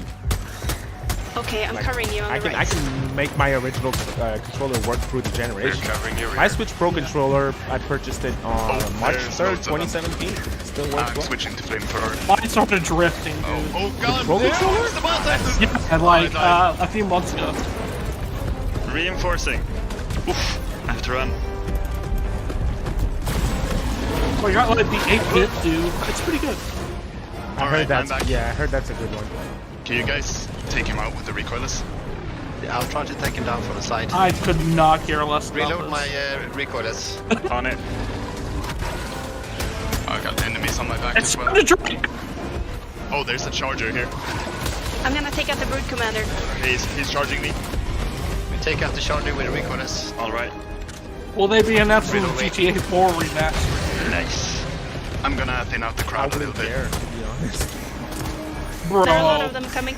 Okay, I'm covering you on the I can make my original controller work through the generation. covering your My rear. Switch Pro controller, I purchased it on March there's 3rd, loads of them. 2017. It still works I'm well. switching to flamethrower. Mine started drifting, dude. Oh god, Pro no, controller? it's the boss. Yeah, and like a few months ago. Reinforcing. Oof, I have to run. Well, you're like the 8-bit dude. It's pretty good. I Alright, heard that's I'm back. yeah, I heard that's a good one. Can you guys take him out with the recoilless? I'll try to take him down from the side. I could not care less about Reload this. my recoilless. On it. I got enemies on my back It's as well. to drink. Oh, there's a charger here. I'm gonna take out the Brood Commander. He's charging me. We take out the charger with the recoilless. Alright. Will they be an absolute Wait, wait. GTA 4 remaster? Nice. I'm gonna thin out the crowd a little bit. There, to be honest. Bro, There are a lot of them coming.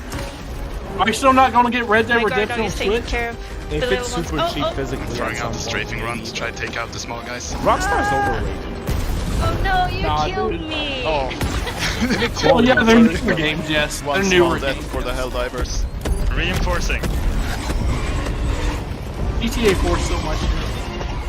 are you still not gonna get Red Dead My guard Redemption dog on is taking Switch? care of the If little it's ones. super cheap Oh, physically, Throwing at out the some strafing point, runs to try to take out the small guys. Rockstar's overrated. oh no, you Nah, killed dude. me! Oh. Well, yeah, they're newer games, yes. They're newer games. for the Helldivers. Reinforcing. GTA 4 is so much good.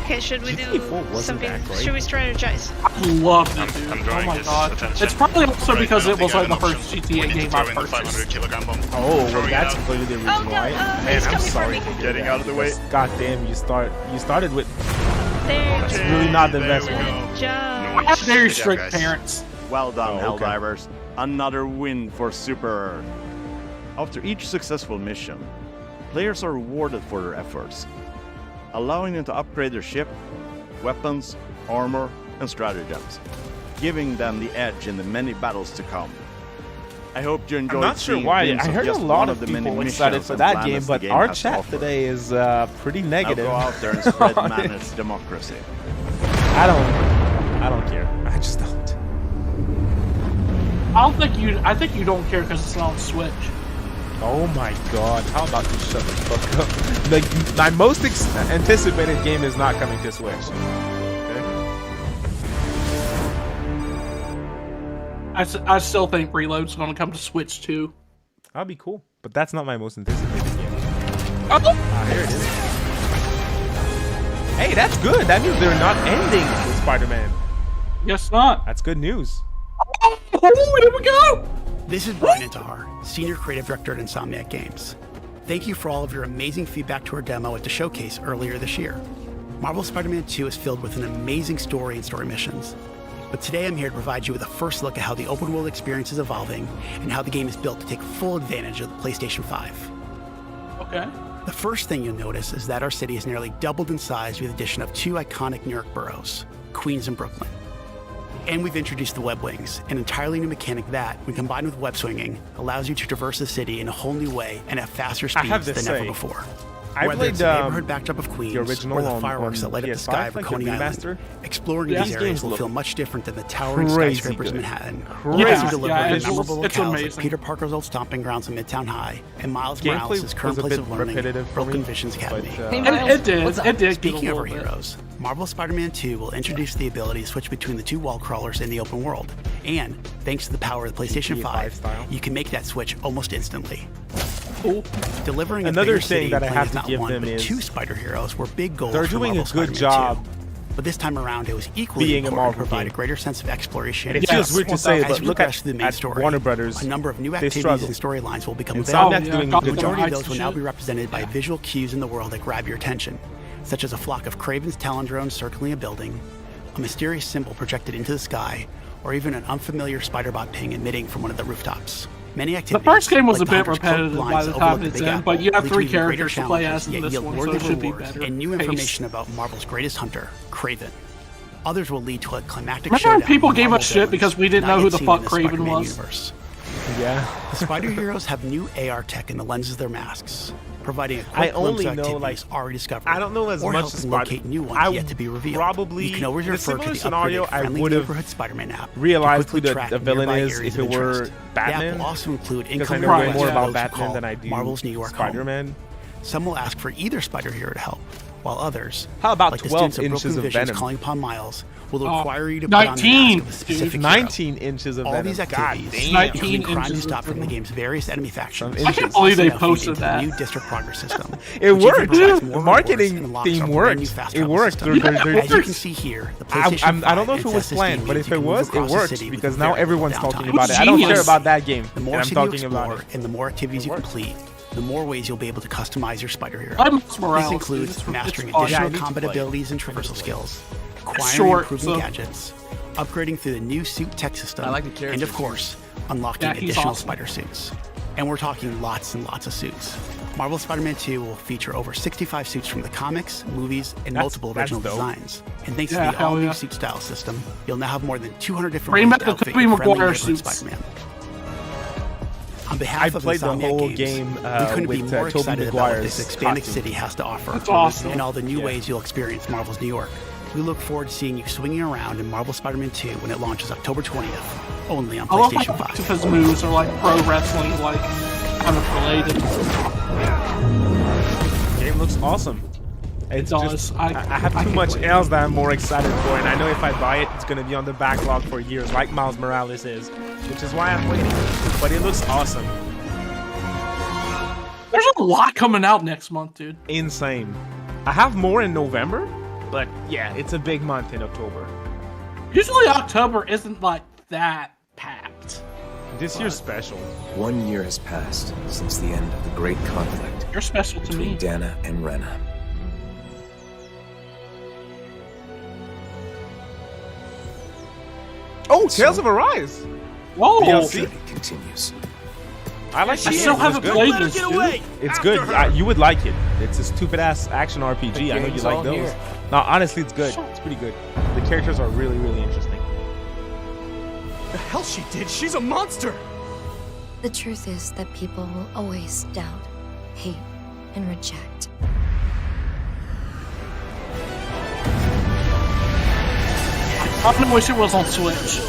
Okay, should we GTA 4 do wasn't something? that great. Should we strategize? I loved it, dude. I'm Oh drawing my his god. attention. It's probably also Right, because I don't it was think I like the have an first option. GTA We need to game throw I in the purchased. 500 kilogram bomb. Oh, well, Throwing it that's out. clearly the reason Oh, no, why. he's Man, I'm coming for sorry me. to hear Getting that, out of the way. because, God damn, you started with. There. It's really not the There best we one. go. Good job. I have very Good job, strict guys. parents. Well done, Oh, okay. Helldivers. Another win for Super Earth. After each successful mission, players are rewarded for their efforts, allowing them to upgrade their ship, weapons, armor, and stratagems, giving them the edge in the many battles to come. I hope you enjoyed I'm not sure seeing why. glimpse I of heard a just lot one of the many people excited missions for and that game, planets the but game our has to chat offer. today is pretty Now negative. go out there and spread managed democracy. I don't care. I just don't. I think you don't care because it's not on Switch. Oh my god, how about you shut the fuck up? Like, my most anticipated game is not coming to Switch. Okay? I still think Reload's gonna come to Switch too. That'd be cool, but that's not my most anticipated game. Oh, Here it is. Hey, that's good. That means they're not ending with Spider-Man. guess not. That's good news. Oh, here we go! This is Brian Intihar, Senior Creative Director at Insomniac Games. Thank you for all of your amazing feedback to our demo at the showcase earlier this year. Marvel Spider-Man 2 is filled with an amazing story and story missions. But today I'm here to provide you with a first look at how the open world experience is evolving and how the game is built to take full advantage of the PlayStation 5. Okay. The first thing you'll notice is that our city has nearly doubled in size with the addition of two iconic New York boroughs, Queens and Brooklyn. And we've introduced the web wings, an entirely new mechanic that, when combined with web swinging, allows you to traverse the city in a whole new way and at faster I have speeds to than ever say, before. I Whether played it's the neighborhood backdrop of Queens, the original or the on fireworks that light up the PS5, sky of like the Coney remaster. Island, exploring Yeah, these these areas games will look feel much different than the towering crazy skyscrapers of good. Manhattan. Crazy Yes, good. deliver Yeah, the it's memorable it's accounts amazing. of Peter Parker's old stomping grounds in Midtown High and Miles Gameplay Morales' current was a place bit of learning, repetitive for Broken me, Visions Academy. but, It did. What's up? It did. Speaking get a of our little bit. heroes, Marvel Spider-Man 2 will introduce the ability to switch between the two wall crawlers in the open world. And thanks to the power of the PlayStation GTA 5, style. you can make that switch almost instantly. Cool. Delivering Another a bigger thing city that I and have playing to as give not one, them but is two spider heroes were big goals they're for doing a Marvel good Spider-Man job 2. But this time around, it was equally being a important Marvel to provide game. a greater sense of exploration. And it feels weird to say, As but we look progress at, through the main at story, Warner Brothers. a number of new they activities struggle. and storylines will become Insomniac's available. doing a The good majority job. of those will now be represented by visual cues in the world that grab your attention, such as a flock of Kraven's Talon drones circling a building, a mysterious symbol projected into the sky, or even an unfamiliar spider-bot ping emitting from one of the rooftops. Many The activities. first game was like a bit Hunter's Cloak repetitive by lines the overlook time it's Big in, Apple, but you have lead 3 to even greater characters to play challenges, as in yet this yield one, worthy so it should be rewards better. and new paced. information about Marvel's greatest hunter, Kraven. Others will lead to a climactic Remember when showdown people with gave us Marvel shit villains because we didn't not know who yet the seen fuck in the Kraven Spider-Man was? universe. Yeah. The Spider Heroes have new AR tech in the lenses of their masks, providing a I quick only glimpse of know, activities already discovered. I don't know as or much helping as locate new ones yet to be revealed. Probably you can always in a refer to similar the scenario, upgraded I friendly would have neighborhood Spider-Man app. realized to who quickly the track villain nearby is areas if it of were interest. The app Batman. will also include Because I incoming know way requests more for about those who Batman call than I do Marvel's New York Spider-Man. home. Some will ask for either Spider Hero to help, while others, How about like the 12 students of inches Broken of Visions Venom? calling upon Miles, will Oh, require you to put on the 19, mask of a specific dude. hero. 19 inches of All Venom. these God activities, damn. 19 including crime you inches stop of from the Venom. game's various enemy factions. I can't believe they also now feed posted into that. the new district progress system. It which even worked. provides The more rewards marketing and unlocks theme our brand worked. new fast It travel worked. system. They're- As you can see here, the PlayStation I don't know 5 if it and was Tesla planned, Steam but means if you it can move was, it across the worked city with because very now little everyone's downtime. talking about it. I don't care Genius. about that game, The and more I'm city you talking about explore it. and the more activities you complete, the more ways you'll be able to customize your Spider Hero. I'm Morales, This includes dude. It's mastering fun. additional Yeah, I need to combat play. abilities and traversal skills, acquiring short, improving so- gadgets, upgrading through the new suit tech system, I like the characters. and of course, unlocking Yeah, he's additional awesome. spider suits. And we're talking lots and lots of suits. Marvel Spider-Man 2 will feature over 65 suits from the comics, movies, and multiple that's original dope. designs. And thanks Yeah, to the hell all-new yeah. suit style system, you'll now have more than 200 different Bring ways back to the outfit Tobey your friendly Maguire neighborhood suits. Spider-Man. On behalf I of played the Insomniac whole Games, game, we couldn't be with, more Tobey excited about what Maguire's this expanded costume. city has to offer, That's awesome. and all the new Yeah. ways you'll experience Marvel's New York. We look forward to seeing you swinging around in Marvel Spider-Man 2 when it launches October 20th, only on I love how PlayStation 5. most of his moves are like pro wrestling, like kind of related. Game looks awesome. It does. I have too can't much wait. else that I'm more excited for, and I know if I buy it, it's gonna be on the backlog for years, like Miles Morales is, which is why I'm waiting. But it looks awesome, There's a lot coming out next month, dude. insane. I have more in November, but yeah, it's a big month in October. Usually October isn't like that packed. This year's special. 1 year has passed since the end of the great conflict You're special to between me. Dana and Rena. Oh, Tales of Arise. Whoa! DLC. It continues. I like I it. still It's haven't good. played this, dude. It's good. You would like it. It's a stupid ass action RPG. I know you game's like all those. here. No, honestly, it's good. It's pretty good. The characters are really, really interesting. The hell she did? She's a monster! The truth is that people will always doubt, hate, and reject. I kinda wish it was on Switch.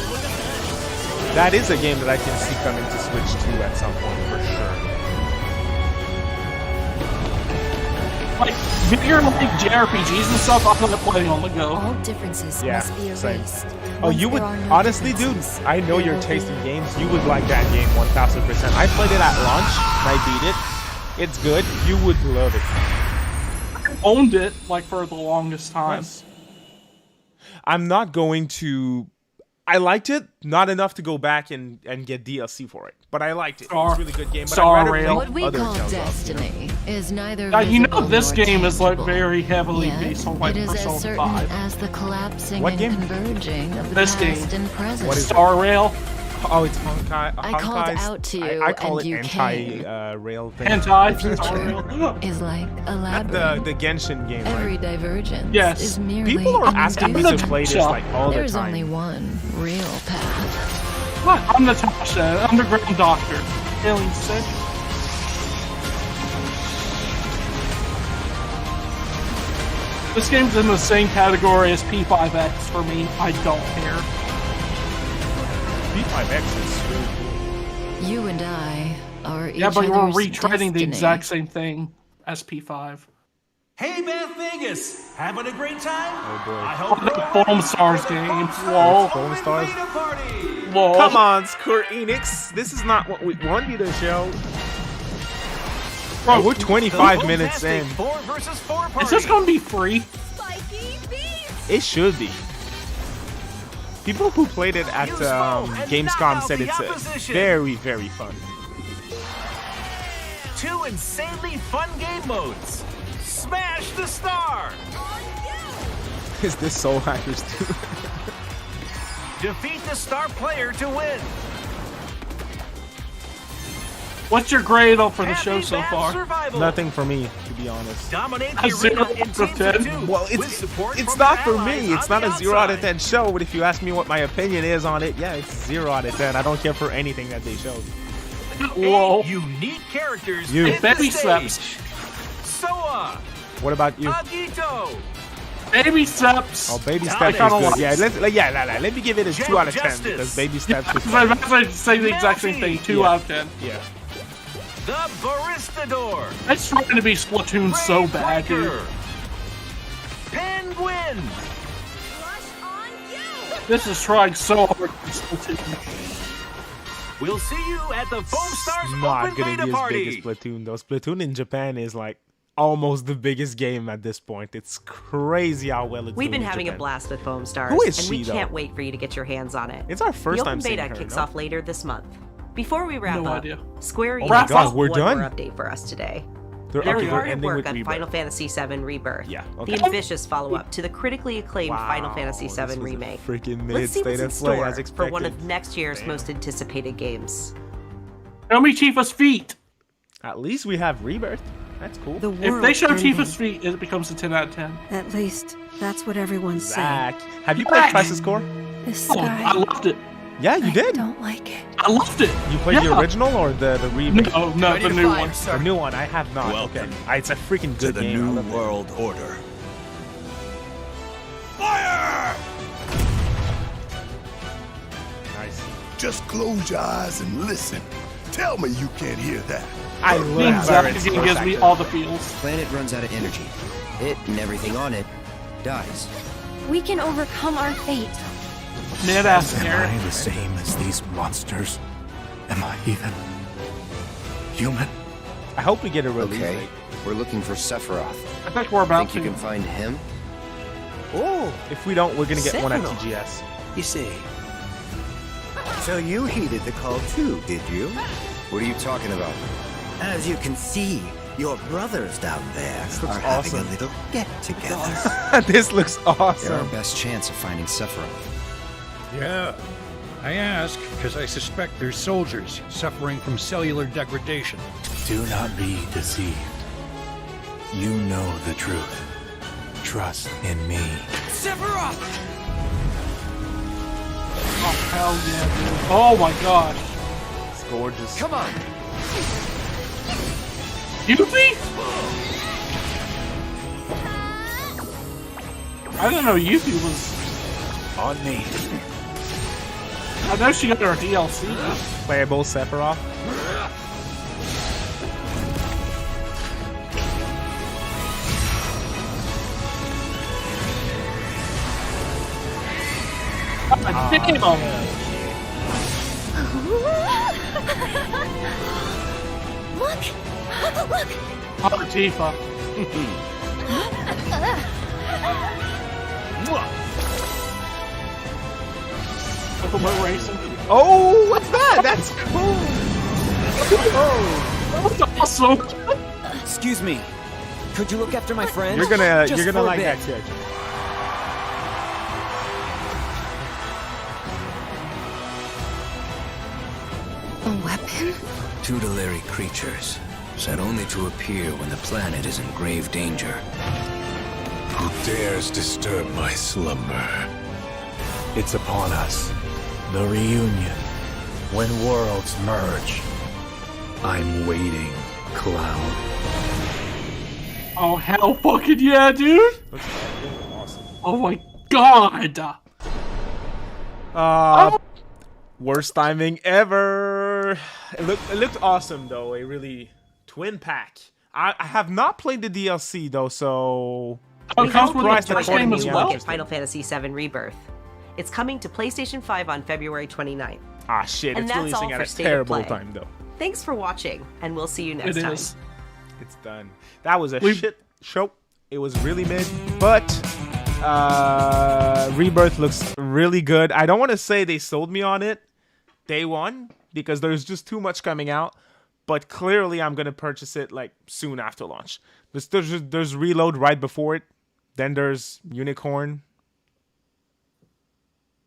That is a game that I can see coming to Switch 2 at some point for sure. Like, bigger like JRPGs and stuff, I'm gonna play on the go. All differences Yeah, must be same. erased. Oh, Once you would there are no honestly, dude. differences, I know there your will taste be- in games. You would like that game 1000%. I played it at launch and I beat it. It's good. You would love it. Owned it like for the longest time. Nice. I'm not going to. I liked it, not enough to go back and get DLC for it, but I liked it. It's a really good game. But Star I'd rather Rail. play What we other call Tales of, destiny is neither You know, visible this nor game is like tangible. very heavily Yet, based on like it is Persona as certain 5. as the collapsing What and game? converging of the This past game. and present. What is Star Rail. Oh, it's Honkai. I called Honkai's- out to you, I call and it you came. anti-rail thing. Hentai. The future is like a Not labyrinth. the Genshin game, right? Every divergence Yes. is merely People are an asking me inducement. to play this like all the There's only time. one real path. What? I'm Natasha, underground doctor. Feeling sick. This game's in the same category as P5X for me. I don't care. P5X is really cool. You and I are each Yeah, but we're other's retreading the destiny. exact same thing as P5. Hey, Beth Vegas! Having a great time? Oh boy. I hope The Foam Stars game. Lol. Foam Stars? party! Lol. Come on, Square Enix. This is not what we want you to show. Bro, we're 25 minutes in. 4 versus 4 party. Is this gonna be free? It should be. People who played it at Gamescom said it's very, very fun. 2 insanely fun game modes. Smash the star! Is this Soul Hackers too? Defeat the star player to win. What's your grade on for the show so far? Survival. Nothing for me, to be honest. Dominate A the 0 arena in out of teams 10? of 2. Well, with support it's from not your for me. allies It's on not the a 0 out of outside. 10 show, but if you ask me what my opinion is on it, yeah, it's 0 out of 10. I don't care for anything that they showed. Whoa. 8 unique characters You. in Baby the stage. steps. Soa, What about you? Agito, Baby steps. Oh, Baby Dominate. Steps is I kinda good. like- Yeah, let me give it a 2 out of 10 Justice. because Baby Steps was I was about to say the exact same thing. 2 Yeah. out of 10. yeah. the Baristador, It's trying to be Splatoon so bad, dude. Breaker, Penguin, This is trying so hard to be Splatoon. we'll see you at the Foam Stars Not Open gonna Beta be as Party. big as Splatoon though. Splatoon in Japan is like almost the biggest game at this point. It's crazy how well it's We've doing been in having a Japan. blast with Foam Stars, Who is and she, we though? can't wait for you to get your hands on it. It's our first the time open seeing beta her, kicks no? off later this month. Before we wrap No up, idea. Square Oh Enix my has God, we're one done? more update for us today. They're They're okay, they're hard at ending work with on Rebirth. Final Fantasy VII Rebirth, Yeah, the okay. ambitious follow-up to the critically acclaimed Final Fantasy This VII was a Remake. freaking Let's see mid-state what's in of play as store expected. for one of next year's most anticipated games. Show me Tifa's feet. At least we have Rebirth. That's cool. The If they world's show ending. Tifa's feet, it becomes a 10 out of 10. At least that's what everyone's saying. Zach, have you played Crisis Core? The Oh, sky. I loved it. Yeah, you did. Don't like it. I loved it. You played the Yeah. original or the remake? No, the new one. The new one. I have not. Welcome Okay. It's a freaking good to the game. I New love it. World Order. Fire! Nice. Just close your eyes and listen. Tell me you can't hear that. I The love exact Barrett's game voice gives me actor. all the feels. Planet runs out of energy. It and everything on it dies. We can overcome our fate. Mid-ass Am Eric. I the same as these monsters? Am I even human? I hope we get a release Okay, date. we're looking for Sephiroth. I think we're about Think you to. can find him? Oh, if we don't, we're gonna get one at Sephiroth. TGS. You see. So you heeded the call too, did you? What are you talking about? As you can see, your brothers down there looks are having awesome. a little get-together. This looks They're our awesome. best chance of finding Sephiroth. Yeah. I ask because I suspect there's soldiers suffering from cellular degradation. Do not be deceived. You know the truth. Trust in me. Sephiroth! Oh, hell yeah, dude. Oh my gosh. It's gorgeous. Come on! Yuffie? I didn't know Yuffie was... On me. I know she got her DLC. Playable Sephiroth. Damn. Look! Oh, Tifa. We're racing. Oh, what's that? That's cool. Oh, that's awesome. Excuse me. Could you look after my friend? You're gonna Just you're gonna for a like bit. that character. A weapon? Tutelary creatures, set only to appear when the planet is in grave danger. Who dares disturb my slumber? It's upon us. The reunion. When worlds merge. I'm waiting, Cloud. Oh, hell fucking yeah, dude. Awesome. Oh my god. Worst timing ever. It looked awesome though. A really twin pack. I have not played the DLC though, so Oh, it comes with priced the first game accordingly. as I'm well? interested. Final Fantasy VII Rebirth. It's coming to PlayStation 5 on February 29th. Ah shit, And it's that's releasing all at for a State of terrible Play. time though. Thanks for watching, and we'll see you next It time. is. It's done. That was a shit show. It was really mid, but Rebirth looks really good. I don't want to say they sold me on it day one because there's just too much coming out, but clearly I'm gonna purchase it like soon after launch. There's Reload right before it, then there's Unicorn.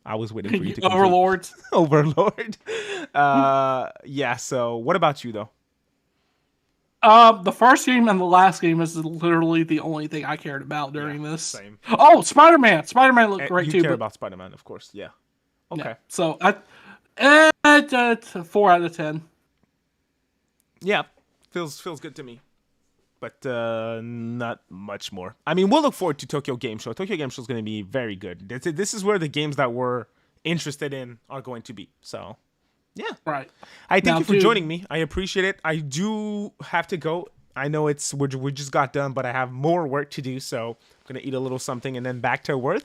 I was waiting for you to complete. Overlord. Overlord. Yeah. So, what about you though? The first game and the last game is literally the only thing I cared about during this. Same. Oh, Spider-Man! Spider-Man looked great too. You care about Spider-Man, of course. Yeah. Okay. Yeah, so it's a 4 out of 10. Yeah, feels good to me, but not much more. I mean, we'll look forward to Tokyo Game Show. Tokyo Game Show is going to be very good. This is where the games that we're interested in are going to be. So, yeah. Right. I thank you for joining me. I appreciate it. I do have to go. I know we just got done, but I have more work to do. So I'm going to eat a little something and then back to work.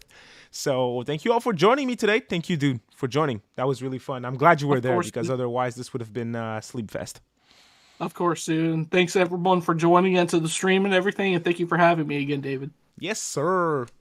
So thank you all for joining me today. Thank you, dude, for joining. That was really fun. I'm glad you were there because otherwise this would have been Sleep Fest. Of course, dude. And thanks everyone for joining into the stream and everything. And thank you for having me again, David. Yes, sir.